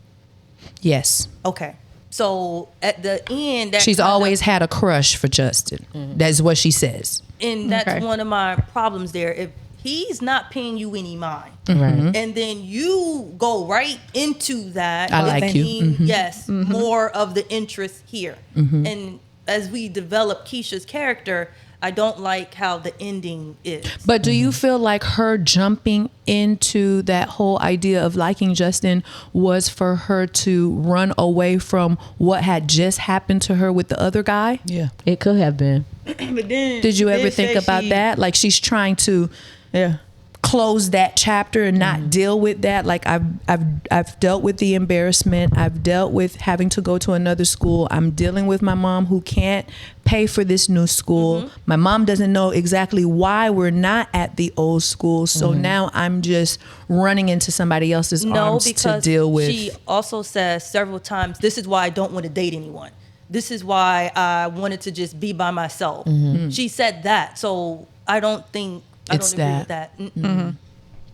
Yes. Okay. So at the end, that She's kinda- always had a crush for Justin. That's what she says. and that's Okay. one of my problems there. If he's not paying you any mind, Right. and then you go right into that, I like you. thinking, yes, more of the interest here. And as we develop Keisha's character, I don't like how the ending is. But do you feel like her jumping into that whole idea of liking Justin was for her to run away from what had just happened to her with the other guy? yeah. It could have been. But then Did you they ever think say about she- that? Like she's trying to Yeah. close that chapter and not deal with that. Like I've dealt with the embarrassment. I've dealt with having to go to another school. I'm dealing with my mom who can't pay for this new school. My mom doesn't know exactly why we're not at the old school. So now I'm just running into somebody else's No, arms to because deal with. she also says several times, this is why I don't want to date anyone. This is why I wanted to just be by myself. She said that. So I don't think, I It's don't agree with that.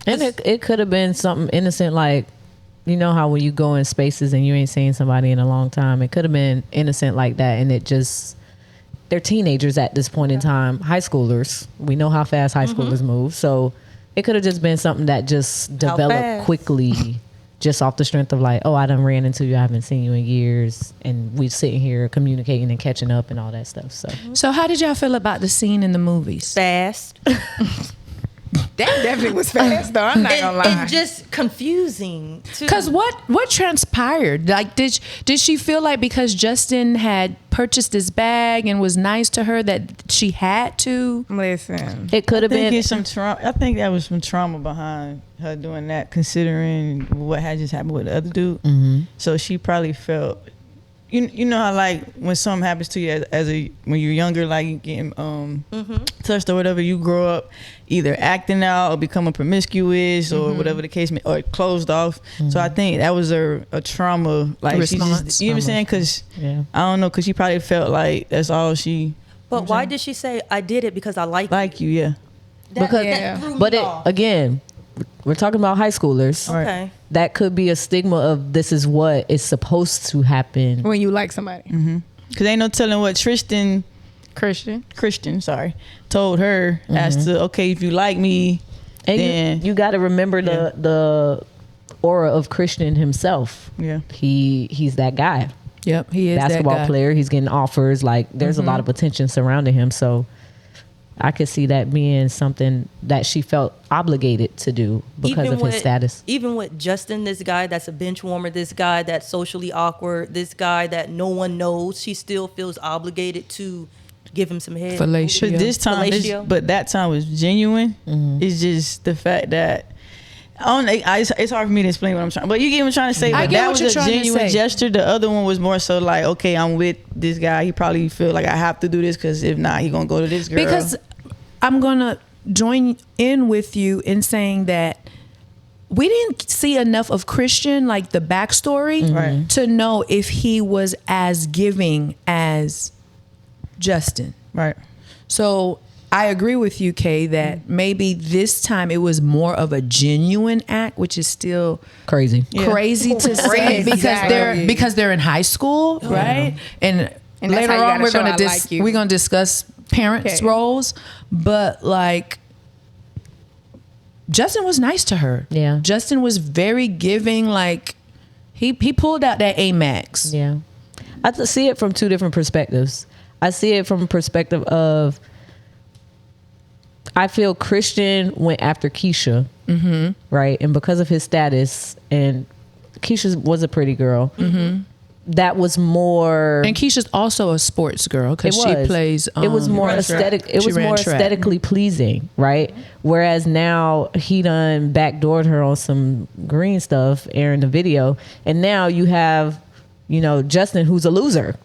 And it could have been something innocent, like, you know how when you go in spaces and you ain't seen somebody in a long time, it could have been innocent like that. And it just, they're teenagers at this point in time, high schoolers. We know how fast high schoolers move. So it could have just been something that just developed fast? quickly, just off the strength of like, oh, I done ran into you, I haven't seen you in years. And we sitting here communicating and catching up and all that stuff. So So how did y'all feel about the scene in the movies? Fast. That definitely was fast, though. I'm not gonna lie. And just confusing too. Because what transpired? Like, did she feel like because Justin had purchased this bag and was nice to her that she had to? Listen, it could I have think been. it's some trauma. I think that was some trauma behind her doing that, considering what had just happened with the other dude. So she probably felt, you know how like when something happens to you when you're younger, like you getting touched or whatever, you grow up either acting out or becoming promiscuous or whatever the case may, or closed off. So I think that was a trauma, like she Response. just, you know what I'm saying? Because Yeah. I don't know, because she probably felt like that's all she But why did she say I did it because I like you? Yeah. that, Because- that threw me But it, off. again, we're talking about high schoolers. Okay. That could be a stigma of this is what is supposed to happen. when you like somebody. Because ain't no telling what Christian, sorry, told her as to, okay, if you like me, And then you got to remember the aura of Christian himself. Yeah. He's that guy. Yep, he is Basketball that guy. player. He's getting offers. Like, there's a lot of attention surrounding him. So I could see that being something that she felt obligated to do because of his status. Even with Justin, this guy that's a bench warmer, this guy that's socially awkward, this guy that no one knows, she still feels obligated to give him some head. Fellatio. But this time, but that time was genuine. It's just the fact that it's hard for me to explain what I'm trying. But you get what I'm trying to say. I But get that what was you're a trying to genuine say. gesture. The other one was more so like, okay, I'm with this guy. He probably feel like I have to do this because if not, he gonna go to this girl. Because I'm gonna join in with you in saying that we didn't see enough of Christian, like the backstory, Right. to know if he was as giving as Justin. Right. So I agree with you, Kay, that maybe this time it was more of a genuine act, which is still Crazy. crazy to say Exactly. because they're in high school, right? And And that's later how you on gotta show I like you. we're gonna discuss parents' Okay. roles, but like Justin was nice to her. Yeah. Justin was very giving. Like he pulled out that Amex. Yeah. I see it from two different perspectives. I see it from a perspective of, I feel Christian went after Keisha, right? And because of his status, and Keisha was a pretty girl, that was more. And Keisha's also a sports girl because she plays. It was more ran aesthetic. track. It She was ran more track. aesthetically pleasing, right? Whereas now he done backdoored her on some green stuff, airing the video, and now you have, Justin, who's a loser.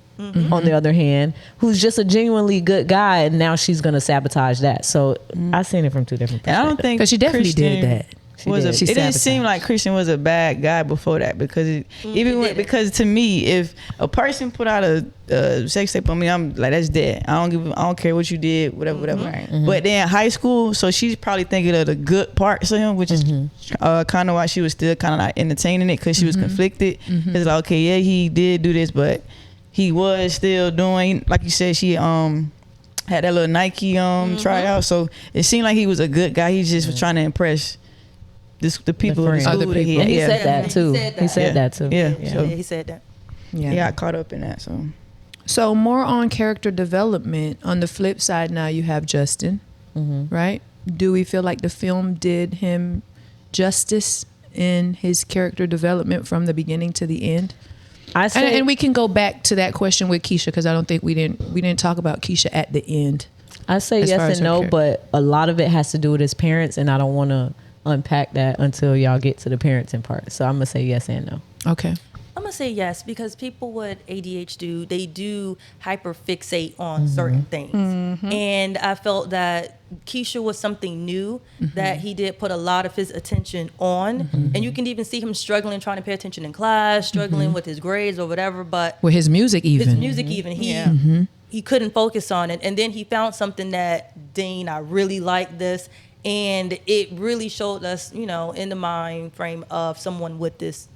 On the other hand, who's just a genuinely good guy, and now she's gonna sabotage that. So I seen it from two different And I perspectives. don't think Because she definitely Christian did that. Was She it didn't sabotaged. seem like Christian was a bad guy before that because because to me, if a person put out a sex tape on me, I'm like, that's dead. I don't care what you did, whatever. But then high school, so she's probably thinking of the good parts of him, which is kind of why she was still kind of like entertaining it because she was conflicted. It's like, okay, yeah, he did do this, but he was still doing, like you said, she had that little Nike tryout, so it seemed like he was a good guy. He just was trying to impress the people in the friends. school Other that people. And he yeah. said that too. He said that. Too. Yeah. Yeah, So he said that. Yeah. he got caught up in that. So So more on character development. On the flip side, now you have Justin, right? Do we feel like the film did him justice in his character development from the beginning to the end? I say, And we can go back to that question with Keisha because I don't think we didn't talk about Keisha at the end. I say as far yes as and her no, character. but a lot of it has to do with his parents, and I don't want to unpack that until y'all get to the parenting part. So I'm gonna say yes and no. Okay. I'm gonna say yes because people with ADHD they do hyperfixate on certain things, and I felt that Keisha was something new that he did put a lot of his attention on, and you can even see him struggling trying to pay attention in class, struggling with his grades or whatever. But With his music even. his music even he couldn't focus on it, and then he found something that Dean, I really like this, and it really showed us, in the mind frame of someone with this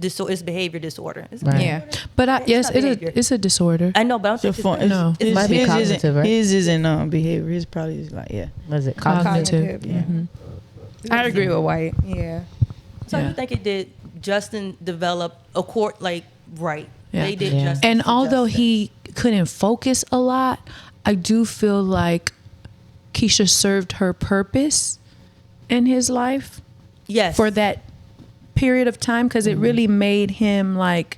it's behavior disorder. It's Right. Yeah. But It's not behavior. it's a disorder. I know, but I don't think so it's No. It might be his cognitive, right? His isn't behavior. His probably is like Was it Cognitive. Yeah. I agree with White. Yeah. So I Yeah. do think it did. Justin develop a court right. Yeah. They did Yeah. justice. And to although justice. he couldn't focus a lot, I do feel like Keisha served her purpose in his life yes for that period of time because it really made him like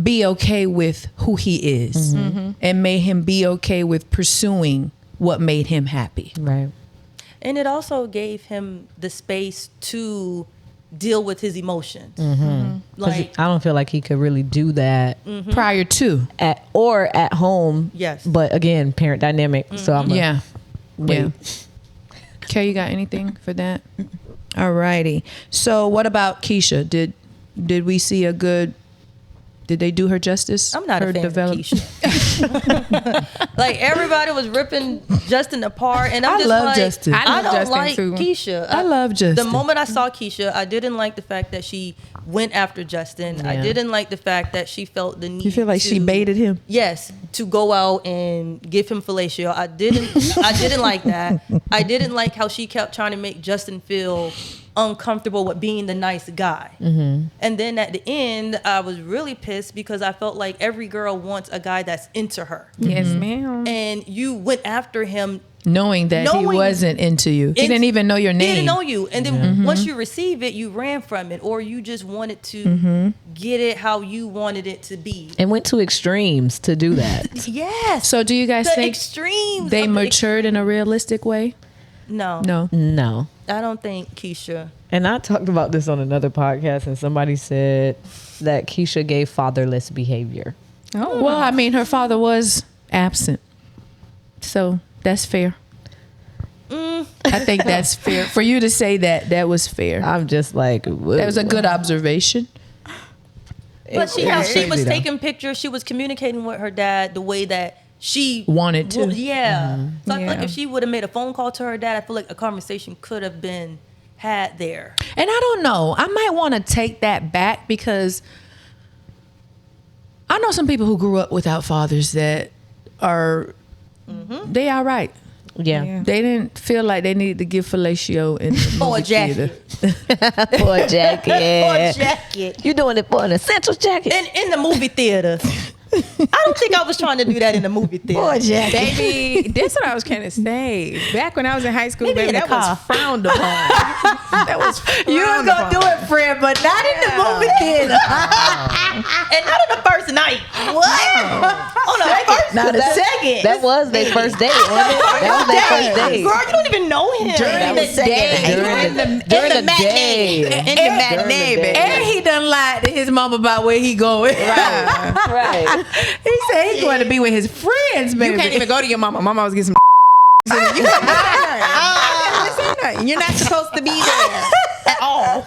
be okay with who he is and made him be okay with pursuing what made him happy. Right. and it also gave him the space to deal with his emotions. 'Cause Like I don't feel like he could really do that Prior to. at home. Yes. But again, parent dynamic. So I'm Yeah. wait. Yeah. Kay, you got anything for that? All righty. So what about Keisha? Did we see a good Did they do her justice? I'm not her a fan of Keisha. Like everybody was ripping Justin apart, and I'm I just love like, Justin. I love don't Justin like too. Keisha. I love Justin. The moment I saw Keisha, I didn't like the fact that she went after Justin. I Yeah. didn't like the fact that she felt the need. You feel like she to- baited him? Yes, to go out and give him fellatio. I didn't like that. I didn't like how she kept trying to make Justin feel uncomfortable with being the nice guy. Mm-hmm. And then at the end, I was really pissed because I felt like every girl wants a guy that's into her. Yes, ma'am. And you went after him. Knowing that he Knowing- wasn't into you. He didn't even know your He name. didn't know you. And then once you receive it, you ran from it, or you just wanted to get it how you wanted it to be. And went to extremes to do that. Yes. So do you guys the think extremes. they of the matured in a realistic way? No. No. No. I don't think Keisha. And I talked about this on another podcast, and somebody said that Keisha gave fatherless behavior. Oh, Well, I mean, her father was absent. So that's fair. I think that's fair. For you to say that, that was fair. I'm just like, That was a good observation. But she crazy was though. taking pictures. She was communicating with her dad the way that she Wanted to. Yeah. So I feel like Yeah. if she would have made a phone call to her dad, I feel like a conversation could have been had there. And I don't know. I might want to take that back because I know some people who grew up without fathers that are, they all right. Yeah. Yeah. They didn't feel like they needed to give fellatio in the Or a movie theater. jacket. For a jacket. Or a jacket. You doing it for an essential jacket. In the movie theater. I don't think I was trying to do that in the movie theater. baby, that's what I was trying to say. Back when I was in high school, Maybe baby, in the that was car. frowned upon. That was You was frowned gonna upon. do it, Fred, but not in the movie theater. And not on the first night. What? On the first Not a that- second. That was their first date, wasn't it? That was their first date. Girl, you don't even know him. During That the was day. During the day. In the matinee, baby. And he done lied to his mom about where he going. Right. He said he's going to be with his friends, baby. You can't even go to your mama. Mama was getting some. So you can't say nothing. You're not supposed to be there at all.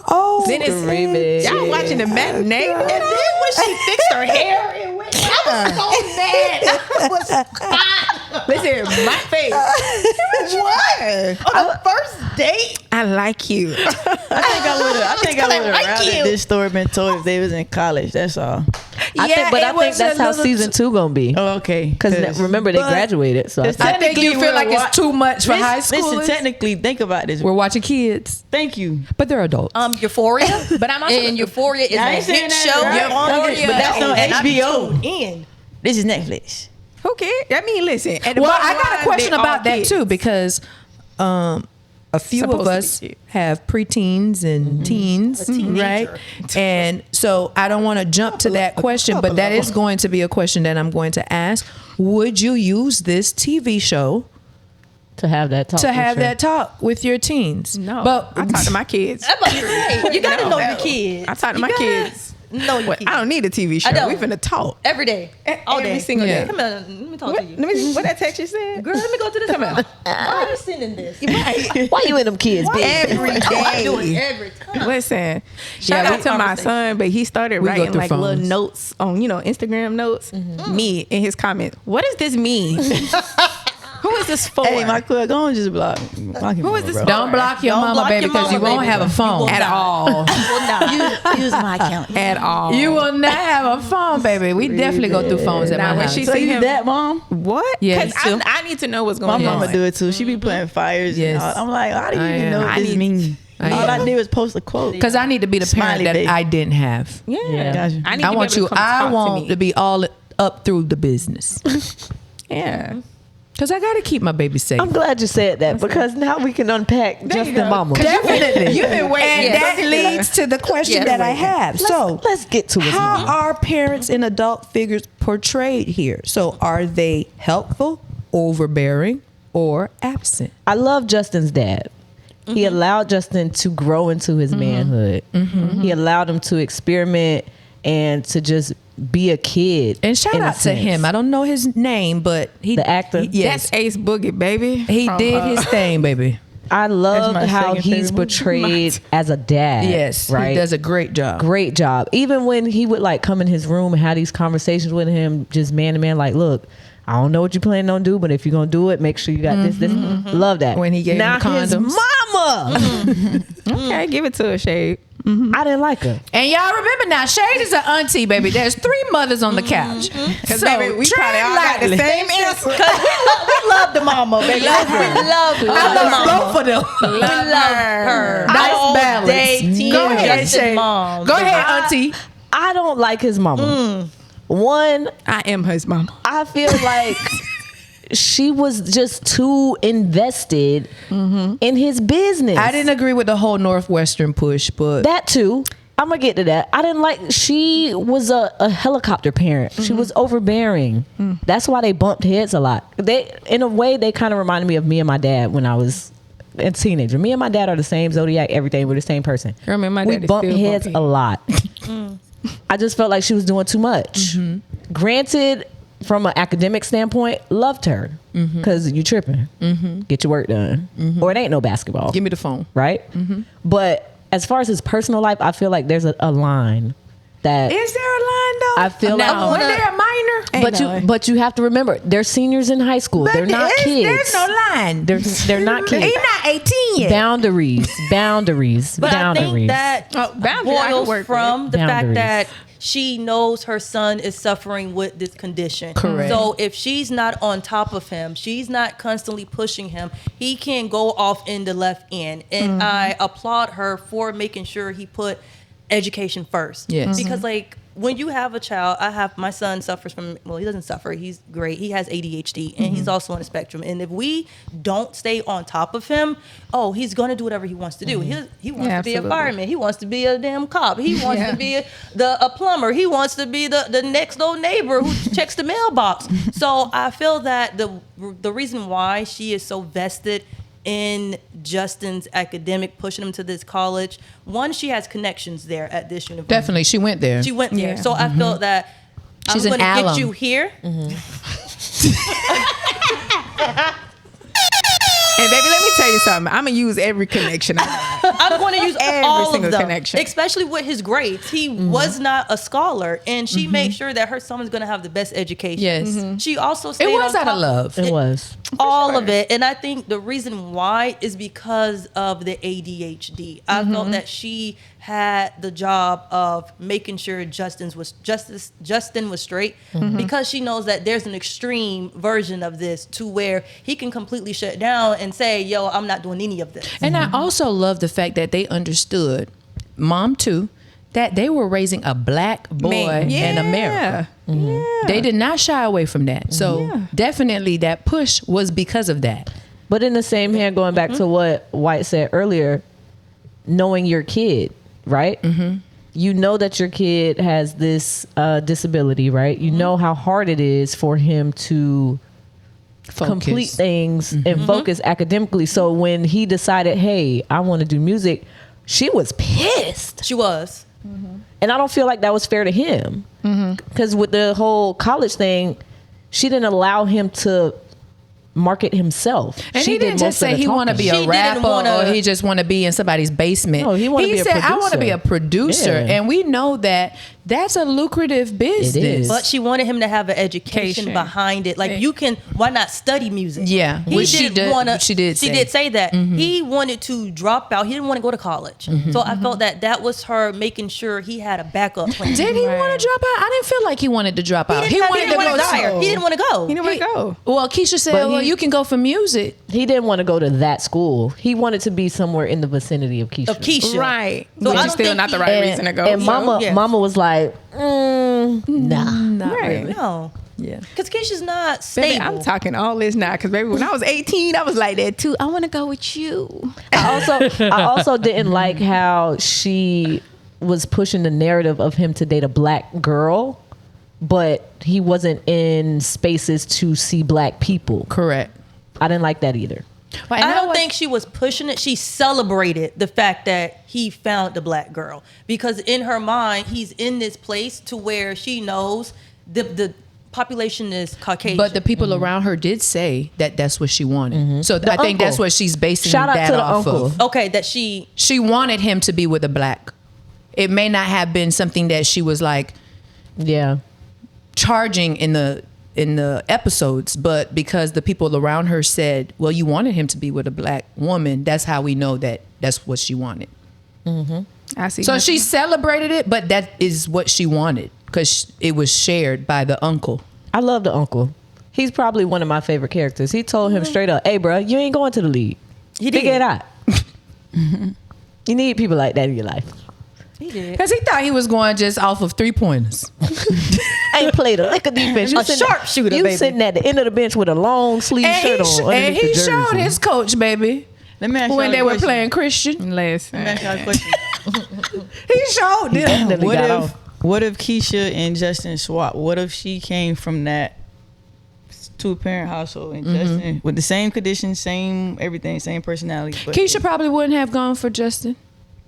Oh, Then it's y'all watching the matinee, and then when she fixed her hair, it went. I was so mad. I was listen, my face. What? on the first date. I like you. I think I would have like rather you. this story been told if they was in college. That's all. I think that's how season 2 gonna be. Oh, okay. Because remember they graduated, so I Cause think- I think you feel like it's too much for high school. Listen, technically, think about this. We're watching kids, Thank you. but they're adults. Euphoria. But I'm also and Euphoria is I a ain't saying hit that, show. right? Euphoria, But that's on and I be HBO. tuned in. This is Netflix. Who cares? I mean, listen. At the Well, bottom I got a line, question they all about that kids. too because a few Supposed of to be us kids. have preteens and teens, A teenager. right? And so I don't want to jump to that question, but that is going to be a question that I'm going to ask. Would you use this TV show to have that talk. to for have sure. that talk with your teens? No, but I talk to my kids. I'm about to say, you gotta know your kids. I talk to You my gotta kids. Know your What, kids. I don't need a TV show. I don't. We finna talk Every day. All every day. single Yeah. day. Come on, let me talk What, to you. let me, what that text you said? Girl, let me go to this. Come on. Why are you sending this? Why you in them kids, bitch? Every I do it day. every time. Listen, shout out to my son, but he started We go writing through like little phones. notes on, Instagram notes. Me in his comment. What does this mean? Who is this for? Hey, my club, go on, just block. Who is this for? don't block your Don't mama, block baby, your because you mama, won't baby. have a phone You will At not. all. Well, nah. Use my account. At all. You will not have a phone, baby. We definitely go through phones at Now, my when house. she So see you him, that, mom? what? Yes. 'Cause I need to know what's My going on. mama do it too. She be putting fires. Yes. Yes. I'm like, how do you I even am. know what I this need- means? I All I am. did was post a quote. Because I need to be the parent Smiley that face. I didn't have. Yeah. Yeah. Gotcha. I need I to want be able you. to come I talk want to me. to be all up through the business. Yeah. Because I got to keep my baby safe. I'm glad you said that because now we can unpack There you Justin go. Mama. Definitely. You've been waiting. And Yes. that leads to the question Yes. that I have. So, Let's get to it. how are parents and adult figures portrayed here? So, are they helpful, overbearing, or absent? I love Justin's dad. He allowed Justin to grow into his manhood. He allowed him to experiment and to just be a kid. And shout in a out to sense. him. I don't know his name, but he The actor? Yes, That's Ace Boogie, baby. he From, did his thing, baby. I love my how second he's favorite movie. portrayed as a dad. Yes, right. he does a great job. Great job. Even when he would like come in his room and have these conversations with him, just man to man, like, look, I don't know what you planning on do, but if you're gonna do it, make sure you got this. Love that. When he gave now him his condoms. mama, Okay, give it to her, Shade. I didn't like her. And y'all remember now, Shade is an auntie, baby. There's 3 mothers on the couch. Because So, baby, we tread probably all got the lightly. same answer. We love the mama, baby. We love I the love mama. both of them. We love her. Nice All balance. day team Go ahead, Justin Shade. mom. Go ahead, auntie. I don't like his mama. One, I am his mama. I feel like she was just too invested in his business. I didn't agree with the whole Northwestern push, but That too. I'm gonna get to that. I didn't like. She was a helicopter parent. She was overbearing. That's why they bumped heads a lot. They, in a way, they kind of reminded me of me and my dad when I was a teenager. Me and my dad are the same zodiac. Everything. We're the same person. Girl, man, my We daddy's bumped still heads bumpy. a lot. I just felt like she was doing too much. Granted, from an academic standpoint, loved her because you tripping. Get your work done, or it ain't no basketball. give me the phone. Right? But as far as his personal life, I feel like there's a line that Is there a line though? I feel now, like. when they're a minor, But you have to remember they're seniors in high school. They're not kids. There's no line. They're not kids. He's not 18 yet. Boundaries. But I think Boundaries. that boundaries I can boils work from the fact Boundaries. that she knows her son is suffering with this condition. Correct. So if she's not on top of him, she's not constantly pushing him, he can go off in the left end. And I applaud her for making sure he put education first. Yes. Because like when you have a child, my son suffers from, well, he doesn't suffer. He's great. He has ADHD and he's also on the spectrum. And if we don't stay on top of him, he's going to do whatever he wants to do. He wants to be a absolutely. fireman. He wants to be a damn cop. He wants to be a plumber. He wants to be the next door neighbor who checks the mailbox. So I feel that the reason why she is so vested in Justin's academic, pushing him to this college, one, she has connections there at this university. Definitely, she went there. She went there. Yeah. So I felt that She's I'm an going to get alum. you here. And baby, let me tell you something. I'm gonna use every connection I have. I'm going to use Every all of single them, connection. especially with his grades. He was not a scholar, and she made sure that her son was going to have the best education. Yes. She also It stayed was on out of top- love. It was. all of it. And I think the reason why is because of the ADHD. I felt that she had the job of making sure Justin was straight, because she knows that there's an extreme version of this to where he can completely shut down and say, yo, I'm not doing any of this. And I also love the fact that they understood, mom too, that they were raising a black boy in America. Yeah. They did not shy away from that. So definitely that push was because of that. But in the same hand, going back to what White said earlier, knowing your kid, right? You know that your kid has this disability, right? You know how hard it is for him to complete things and focus academically. So when he decided, hey, I want to do music, she was pissed. She was. And I don't feel like that was fair to him. Because with the whole college thing, she didn't allow him to market himself. And She he did didn't just most of say the he want to talking. be She a didn't rapper wanna- or he just want to be in somebody's basement. No, he wanna be a said, I want to be a producer. producer. Yeah. And we know that that's a lucrative business. is. But she wanted him to have an education Education. behind it. Like, you can, why not study music? Yeah, which she did- she did She say. did say that. He wanted to drop out. He didn't want to go to college. So I felt that was her making sure he had a backup plan. Did he want to drop out? I didn't feel like he wanted to drop out. He wanted to go retire. He didn't want to go. He didn't want to go. Well, Keisha said, But well, he- you can go for music. He didn't want to go to that school. He wanted to be somewhere in the vicinity of Keisha. Of Keisha. Right. So Which I is don't still think not the he- right reason to go. And so. mama, yeah. mama was like, nah. Not Right. really. No. Yeah. Because Keisha's not Baby, stable. I'm talking all this now because baby, when I was 18, I was like that too. I want to go with you. I also didn't like how she was pushing the narrative of him to date a black girl, but he wasn't in spaces to see black people. Correct. I didn't like that either. Well, and I that don't was- think she was pushing it. She celebrated the fact that he found the black girl, because in her mind, he's in this place to where she knows the population is Caucasian. But the people around her did say that that's what she wanted. So I think that's what she's basing Shout out that to the off uncle. of. okay, that she She wanted him to be with a black. It may not have been something that she was like Yeah. charging in the episodes, but because the people around her said, well, you wanted him to be with a black woman, that's how we know that that's what she wanted. I see. So she celebrated it, but that is what she wanted because it was shared by the uncle. I love the uncle. He's probably one of my favorite characters. He told him straight up, "Hey, bro, you ain't going to the league. He Figure did. it out." You need people like that in your life. He did. Because he thought he was going just off of 3-pointers. Ain't played a lick of defense. A sharpshooter, You baby. sitting at the end of the bench with a long sleeve shirt on. And underneath he the jersey. showed his coach, baby, Let me ask when y'all they a were question. playing Christian. Listen. Let me ask y'all a question. He showed them. Definitely got off. What if Keisha and Justin swap? What if she came from that 2-parent household and Justin with the same conditions, same everything, same personality? But Keisha probably wouldn't have gone for Justin.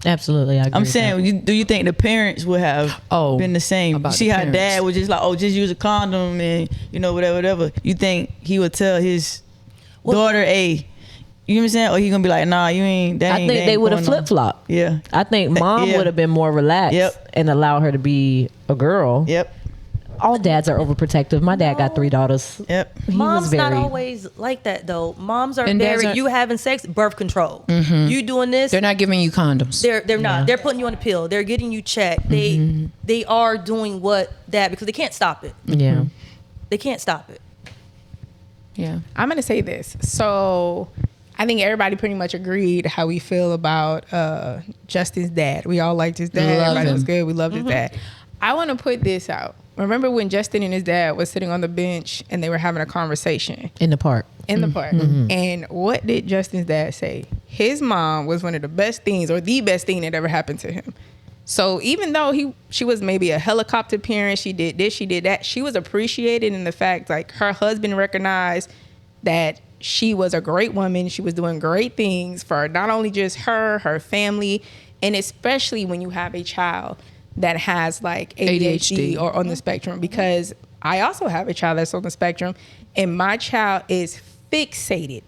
Absolutely, I agree. I'm with saying, do you think the parents would have been the same? about See the how parents. dad was just like, oh, just use a condom and whatever. You think he would tell his daughter, hey, you know what I'm saying? Or he gonna be like, nah, you ain't. That I ain't, think they would have flip flopped. Yeah. I think mom Yeah. would have been more relaxed Yep. and allow her to be a girl. Yep. All dads are overprotective. My dad got 3 daughters. Yep. He Mom's was very, not always like that though. Moms are And dads very are- you having sex, birth control. You doing this, They're not giving you condoms. they're not. They're putting you on a pill. They're getting you checked. They are doing what that because they can't stop it. Yeah. They can't stop it. Yeah. I'm gonna say this. So I think everybody pretty much agreed how we feel about Justin's dad. We all liked his dad. Love Everybody was him. good. We loved his dad. I want to put this out. Remember when Justin and his dad was sitting on the bench and they were having a conversation In the park. in the park? And what did Justin's dad say? His mom was one of the best things or the best thing that ever happened to him. So even though she was maybe a helicopter parent, she did this, she did that, she was appreciated in the fact like her husband recognized that she was a great woman. She was doing great things for not only just her family, and especially when you have a child that has like ADHD or on the spectrum, because I also have a child that's on the spectrum and my child is fixated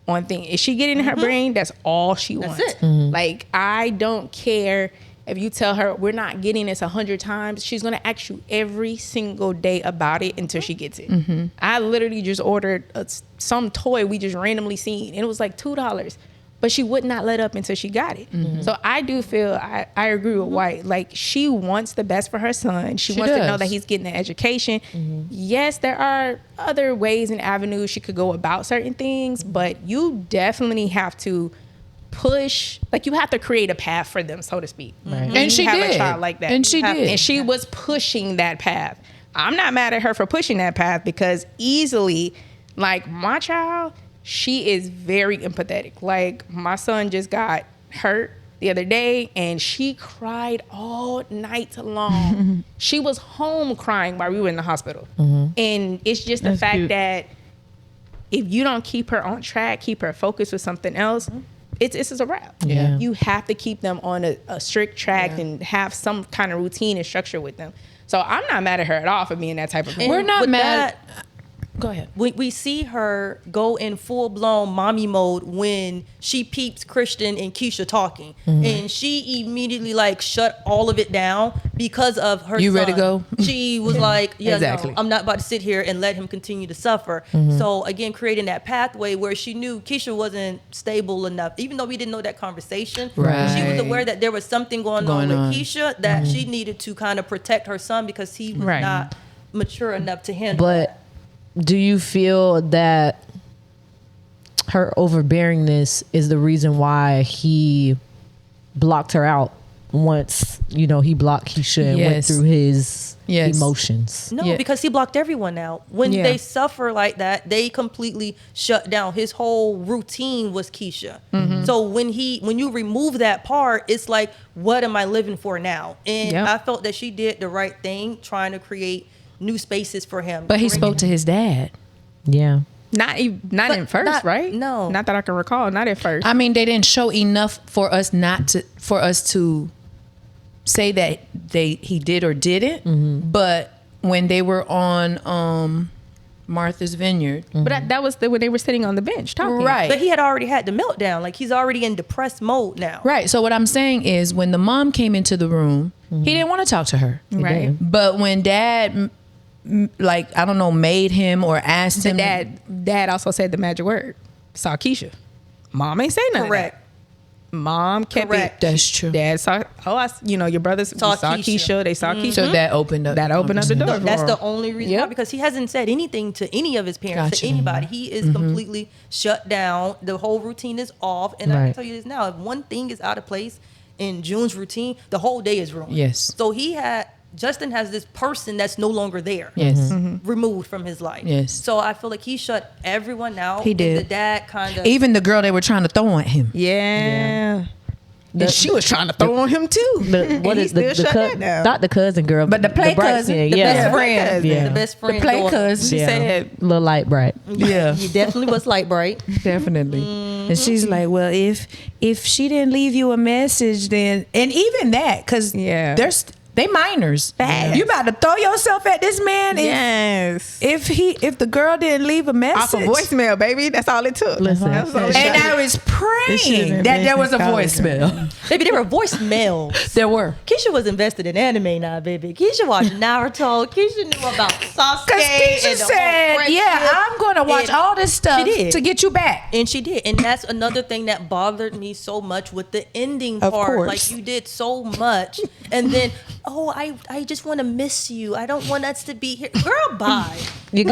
on things. If she get in her brain, that's all she wants. it. Like, I don't care if you tell her we're not getting this 100 times, she's gonna ask you every single day about it until she gets it. I literally just ordered some toy we just randomly seen, and it was like $2, but she would not let up until she got it. So I do feel I agree with White. Like, she wants the best for her son. She wants to know does. that he's getting an education. Yes, there are other ways and avenues she could go about certain things, but you definitely have to push, like you have to create a path for them, so to speak. When And you she have did. a child like that. And she did. And she was pushing that path. I'm not mad at her for pushing that path because easily, like my child, she is very empathetic. Like my son just got hurt the other day and she cried all night long. She was home crying while we were in the hospital. And it's just the That's fact cute. that if you don't keep her on track, keep her focused with something else, it's a wrap. Yeah. You have to keep them on a strict track and have some kind of routine and structure with them. So I'm not mad at her at all for being that type of And We're not with mad. that, Go ahead. we see her go in full blown mommy mode when she peeps Christian and Keisha talking, and she immediately like shut all of it down because of her. You ready son. to go? She was like, "Yeah, Exactly. no, I'm not about to sit here and let him continue to suffer." So again, creating that pathway where she knew Keisha wasn't stable enough, even though we didn't know that conversation. She was Right. aware that there was something going Going on on. with Keisha that she needed to kind of protect her son because he was Right. not mature enough to handle. But do you feel that her overbearingness is the reason why he blocked her out once, he blocked Keisha and went Yes. through his Yes. emotions? No, Yeah. because he blocked everyone out. When Yeah. they suffer like that, they completely shut down. His whole routine was Keisha. So when you remove that part, it's like, what am I living for now? And Yep. I felt that she did the right thing, trying to create new spaces for him. But he Bringing- spoke to his dad. Yeah. Not But in first, not- right? no. Not that I can recall. Not at first. I mean, they didn't show enough for us to say that he did or didn't. But when they were on Martha's Vineyard. But that was when they were sitting on the bench talking. Right. But he had already had the meltdown. Like, he's already in depressed mode now. Right. So what I'm saying is when the mom came into the room, he didn't want to talk to her. Right. But when dad, like, I don't know, made him or asked him. Dad also said the magic word. Saw Keisha. Mom ain't say nothing. Correct. Mom kept Correct. it. That's true. Dad saw, your brothers saw Keisha. They saw Keisha. So that opened up. That opened up the door. That's for the him. only reason why, because he hasn't said anything to any of his parents, Gotcha. to anybody. He is completely shut down. The whole routine is off. And I can Right. tell you this now, if one thing is out of place in June's routine, the whole day is ruined. Yes. So Justin has this person that's no longer there. Yes. Removed from his life. Yes. So I feel like he shut everyone out. He did. And the dad kind of. Even the girl they were trying to throw at him. Yeah. And she was trying to throw on him too. What And is he the still shut that cousin? down. Not the cousin girl, But the play bright cousin, skin, the yeah. best friend. Yeah. The best friend. The play daughter. cousin. She Yeah. said, Little light bright. Yeah. He definitely was light bright. Definitely. And she's like, well, if she didn't leave you a message, then, and even that, because Yeah. they minors. Facts. You about to throw yourself at this man yes. if the girl didn't leave a message. Off a voicemail, baby. That's all it took. Listen. That's all it And took. I was This should've praying been that there was a college, voicemail. Baby, there were voicemails. There were. Keisha was invested in anime now, baby. Keisha watched Naruto. Keisha knew about Sasuke. Because Keisha and the whole said, friendship. yeah, I'm going to watch And all this stuff she did. to get you back. And she did. And that's another thing that bothered me so much with the ending Of part. course. Like, you did so much. And then, I just want to miss you. I don't want us to be here. Girl, bye. You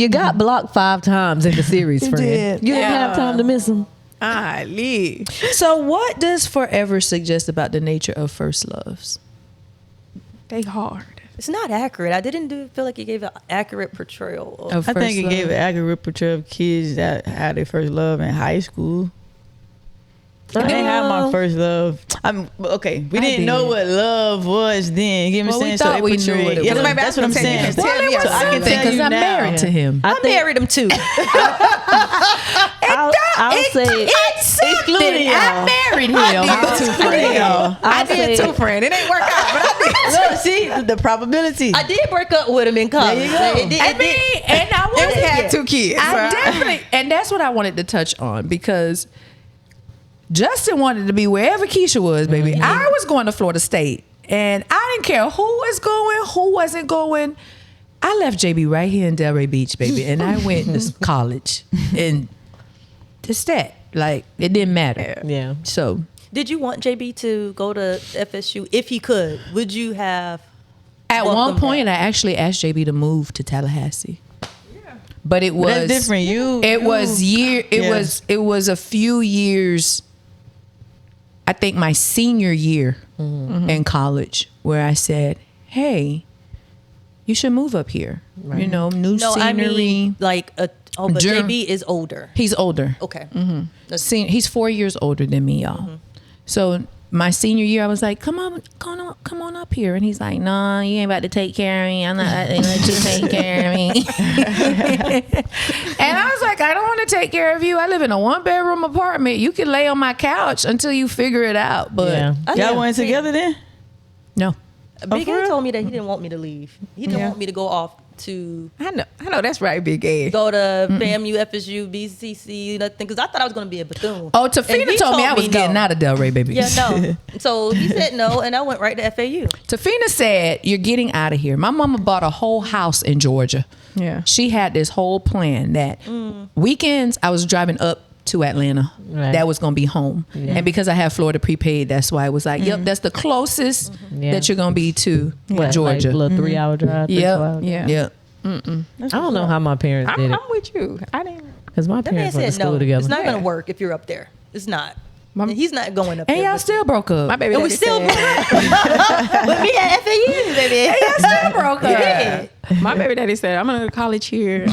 got blocked 5 times in the series, friend. did. You didn't have time to miss him. Ali. So what does Forever suggest about the nature of first loves? They hard. It's not accurate. I didn't feel like it gave an accurate portrayal of Of I think first it gave love? an accurate portrayal of kids that had their first love in high school. I didn't have my first love. Okay. We didn't know what love was then. You get Well, what we I'm saying? thought it we knew portrayed- what it Yeah, was. that's what I'm saying. Well, Well, it was So I can something tell because you I'm now. married to him. I married him too. I'll say Excluding y'all. I married him. I did too, friend. It ain't work out, but I did. Look, see the probability. I did break up with him in college. There you go. I mean, and I And we wanted had 2 kids. I so definitely, and that's what I wanted to touch on because Justin wanted to be wherever Keisha was, baby. I was going to Florida State, and I didn't care who was going, who wasn't going. I left JB right here in Delray Beach, baby, and I went to college, and just that, like, it didn't matter. Yeah. So Did you want JB to go to FSU if he could? Would you have? at welcomed one point, that? I actually asked JB to move to Tallahassee. But it was That's different. It was a few years. I think my senior year in college, where I said, "Hey, you should move up here. You know, new No, scenery." I mean but Germ- JB is older. He's older. Okay. He's 4 years older than me, y'all. So my senior year, I was like, come on up here. And he's like, nah, you ain't about to take care of me. I'm not going to let you take care of me. And I was like, I don't want to take care of you. I live in a 1-bedroom apartment. You can lay on my couch until you figure it out. But Yeah. Y'all weren't together then? no. Big for A real? told me that he didn't want me to leave. He didn't Yeah. want me to go off to I know that's right, Big A. go to FAMU, FSU, BCC, nothing. Because I thought I was going to be a Bethune. Oh, And Tafina he told me I was no. getting out of Delray, baby. Yeah, no. So he said no, and I went right to FAU. Tafina said, you're getting out of here. My mama bought a whole house in Georgia. Yeah. She had this whole plan that weekends I was driving up to Atlanta. Right. That was going to be home. And because I have Florida prepaid, that's why it was like, yep, that's the closest Yeah. that you're going to be to What, Georgia. like a little 3-hour drive. 3 Yep. hours? Yeah. Yep. I don't know how my parents did it I'm with you. I didn't. because my That man parents went to said school no. together. It's not going Yeah. to work if you're up there. It's not. And he's not going up And there. y'all with still broke up. My baby And we daddy still said, with me at FAU, baby. Y'all still broke up. Yeah. my baby daddy said, I'm going to go to college here.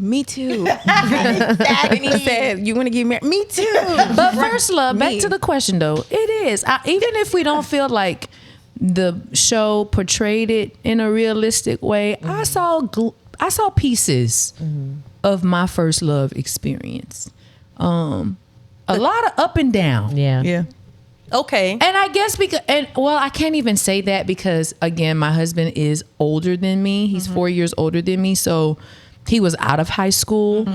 Me too. And he said, you want to get married? Me too. But first love, back Me. to the question though, it is. Even if we don't feel like the show portrayed it in a realistic way, I saw pieces of my first love experience. A lot of up and down. Yeah. Yeah. Okay. And I guess I can't even say that because again, my husband is older than me. He's 4 years older than me, so he was out of high school.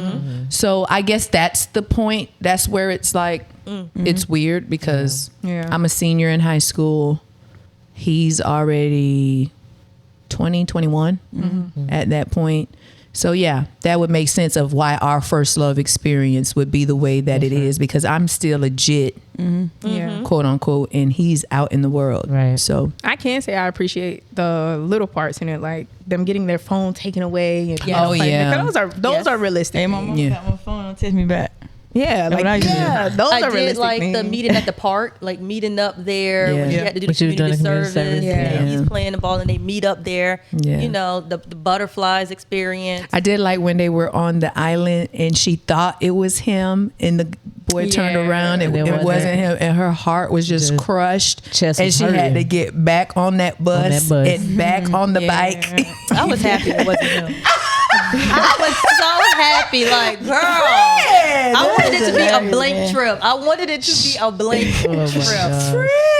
So I guess that's the point. That's where it's like it's weird because I'm a senior in high school. He's already 20, 21 at that point. So yeah, that would make sense of why our first love experience would be the way that it is, because I'm still legit, quote unquote, and he's out in the world. Right. So I can say I appreciate the little parts in it, like them getting their phone taken away. And Oh, yeah. Those are realistic. Hey, my mom got my phone. Don't text me back. Yeah, That's what I used to do. those I are did realistic like the things. meeting at the park, like meeting up there when Yeah. you had to do When the she was doing community the community service. service, And yeah. he's playing the ball and they meet up there. Yeah. You know, the butterflies experience. I did like when they were on the island and she thought it was him and the boy turned Yeah. around and And it it wasn't him and her heart was just crushed chest and was she had hurting. to get back on that bus, bus. and back on the bike. I was happy it wasn't him. I was so happy, like, girl. I wanted it to be a blank trip. I wanted it to be a blank trip.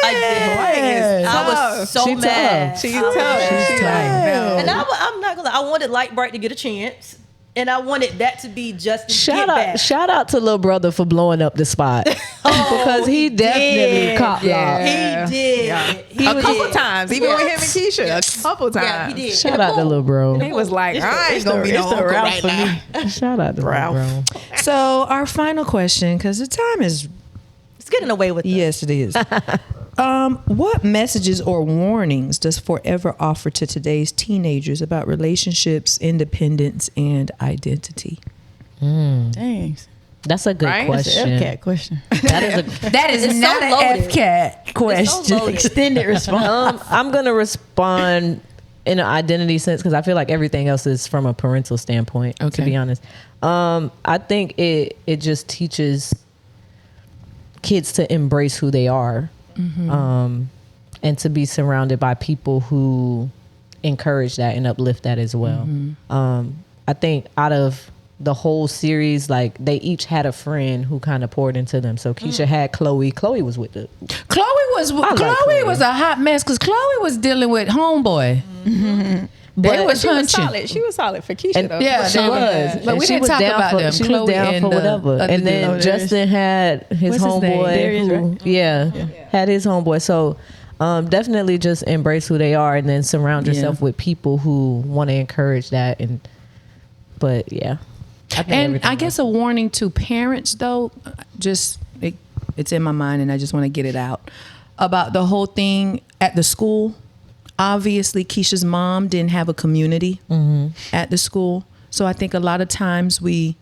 I did. I was so She mad. tough. She's I was tough. mad. She's like, And I'm not gonna lie, I wanted Light Bright to get a chance. And I wanted that to be Justin's Shout get back. out, shout out to little brother for blowing up the spot because he definitely cop locked. He did. He a couple did. times, even with him and Keisha, a couple times. Yeah, he did. Shout And out to little bro. He was like, I ain't gonna be no uncle right now. Shout out to little bro. So our final question, because the time is It's getting away with it. yes, it is. What messages or warnings does Forever offer to today's teenagers about relationships, independence, and identity? Dang. That's a good Right? question. That's an FCAT question. That is It's so not an loaded. FCAT question. loaded. Extended response. I'm gonna respond in an identity sense because I feel like everything else is from a parental standpoint. To Okay. be honest, I think it just teaches kids to embrace who they are, and to be surrounded by people who encourage that and uplift that as well. I think out of the whole series, like they each had a friend who kind of poured into them. So Keisha had Chloe. Chloe was with the Chloe Chloe. was a hot mess because Chloe was dealing with homeboy. They was She was hunching. solid. She was solid for Keisha, though. Yeah, she they was. But And we she didn't was talk down about for, them. She Chloe was down and for the whatever. other And then dude. Justin had his What's his name? homeboy. Darius, who, right? yeah, had his homeboy. So definitely just embrace who they are and then surround yourself with people who want to encourage that. But yeah. I think And everything I guess a warning to parents, though, it's in my mind and I just want to get it out about the whole thing at the school. Obviously, Keisha's mom didn't have a community at the school. So I think a lot of times we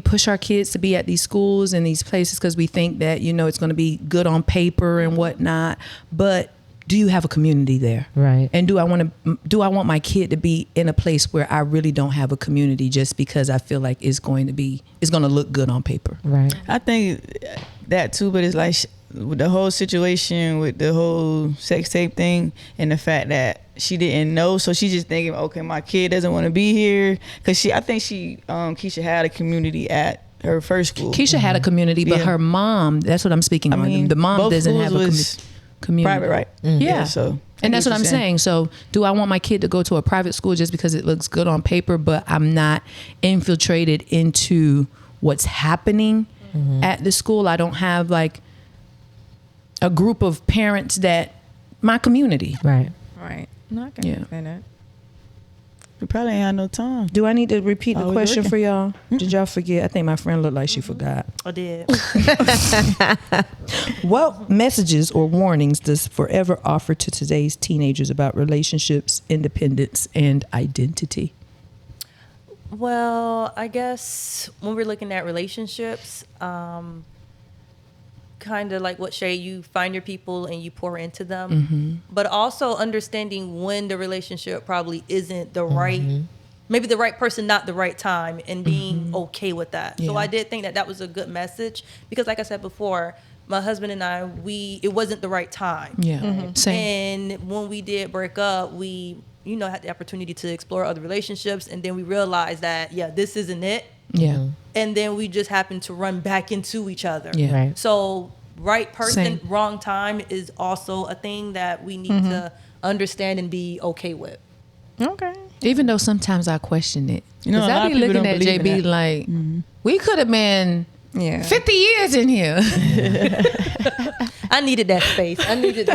push our kids to be at these schools and these places because we think that, it's going to be good on paper and whatnot. But do you have a community there? Right. And do I want my kid to be in a place where I really don't have a community just because I feel like it's going to look good on paper? Right. I think that too, but it's like with the whole situation with the whole sex tape thing and the fact that she didn't know, so she's just thinking, okay, my kid doesn't want to be here because Keisha had a community at her first school. Keisha had a community, but Yeah. her mom, that's what I'm speaking I on. mean, The mom both doesn't have a schools was community. private, right? Yeah. So And that's what I'm you're saying. So do I want my kid to go to a private school just because it looks good on paper, but I'm not infiltrated into what's happening at the school? I don't have like a group of parents that my community. Right. Right. No, I can Yeah. understand that. You probably ain't had no time. Do I need to repeat the Oh, we question looking. for y'all? Did y'all forget? I think my friend looked like she forgot. I did. What messages or warnings does Forever offer to today's teenagers about relationships, independence, and identity? Well, I guess when we're looking at relationships, kind of like what Shay, you find your people and you pour into them, but also understanding when the relationship probably isn't the right, maybe the right person, not the right time, and being okay with that. So Yeah. I did think that was a good message because, like I said before, my husband and I, it wasn't the right time. Yeah. Same. And when we did break up, we, had the opportunity to explore other relationships. And then we realized that, this isn't it. Yeah. And then we just happened to run back into each other. Yeah. Right. So right person, Same. wrong time is also a thing that we need to understand and be okay with. Okay. Even though sometimes I question it. You know, Because a lot I of be people looking don't at believe in JB that. like, we could have been 50 years in here. I needed that space. I needed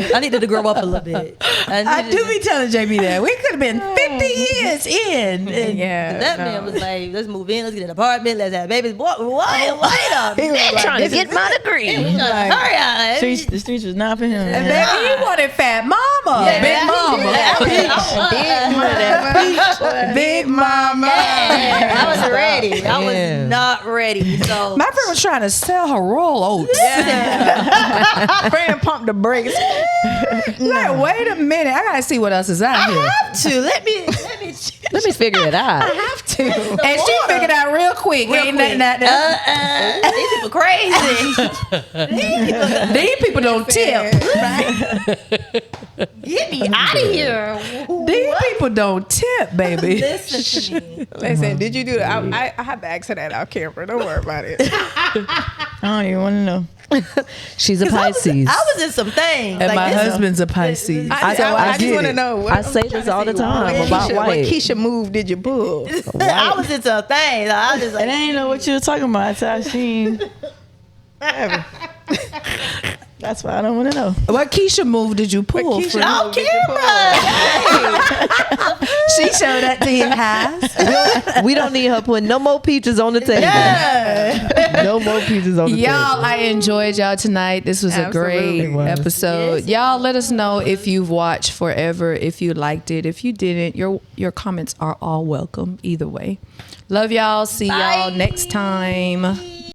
to grow up a little bit. I do be telling JB that. We could have been 50 years in. And That man was like, let's move in, let's get an apartment, let's have babies. Boy, wait a minute. Trying to get my degree. Hurry up. The streets was not for him. And baby, he wanted fat mama. Yeah, Big mama. Big mama. I was ready. I was not ready. So My friend was trying to sell her roll oats. Friend pumped the brakes. Like, wait a minute. I got to see what else is out here. let me Let me figure it out. have to. And she figured out real quick. Ain't nothing out there. these people crazy. These people don't tip. Get me out of here. These people don't tip, baby. Listen to me. Listen, did you do that? I have to ask her that off camera. Don't worry about it. I don't even want to know. She's a Pisces. I was in some things. And like my this. husband's a Pisces. I just want to know. I say this all the time about What white. Keisha move did you pull? I was in some things. I was just And like, I didn't know what you were talking about until I seen. That's why I don't want to know. What Keisha move did you pull? Keisha friend? on camera. She showed that to your house. We don't need her putting no more peaches on the table. No more peaches on the Y'all, table. I enjoyed y'all tonight. This was a great Absolutely. episode. Y'all, let us know if you've watched Forever, if you liked it. If you didn't, your comments are all welcome either way. Love y'all. See y'all next time.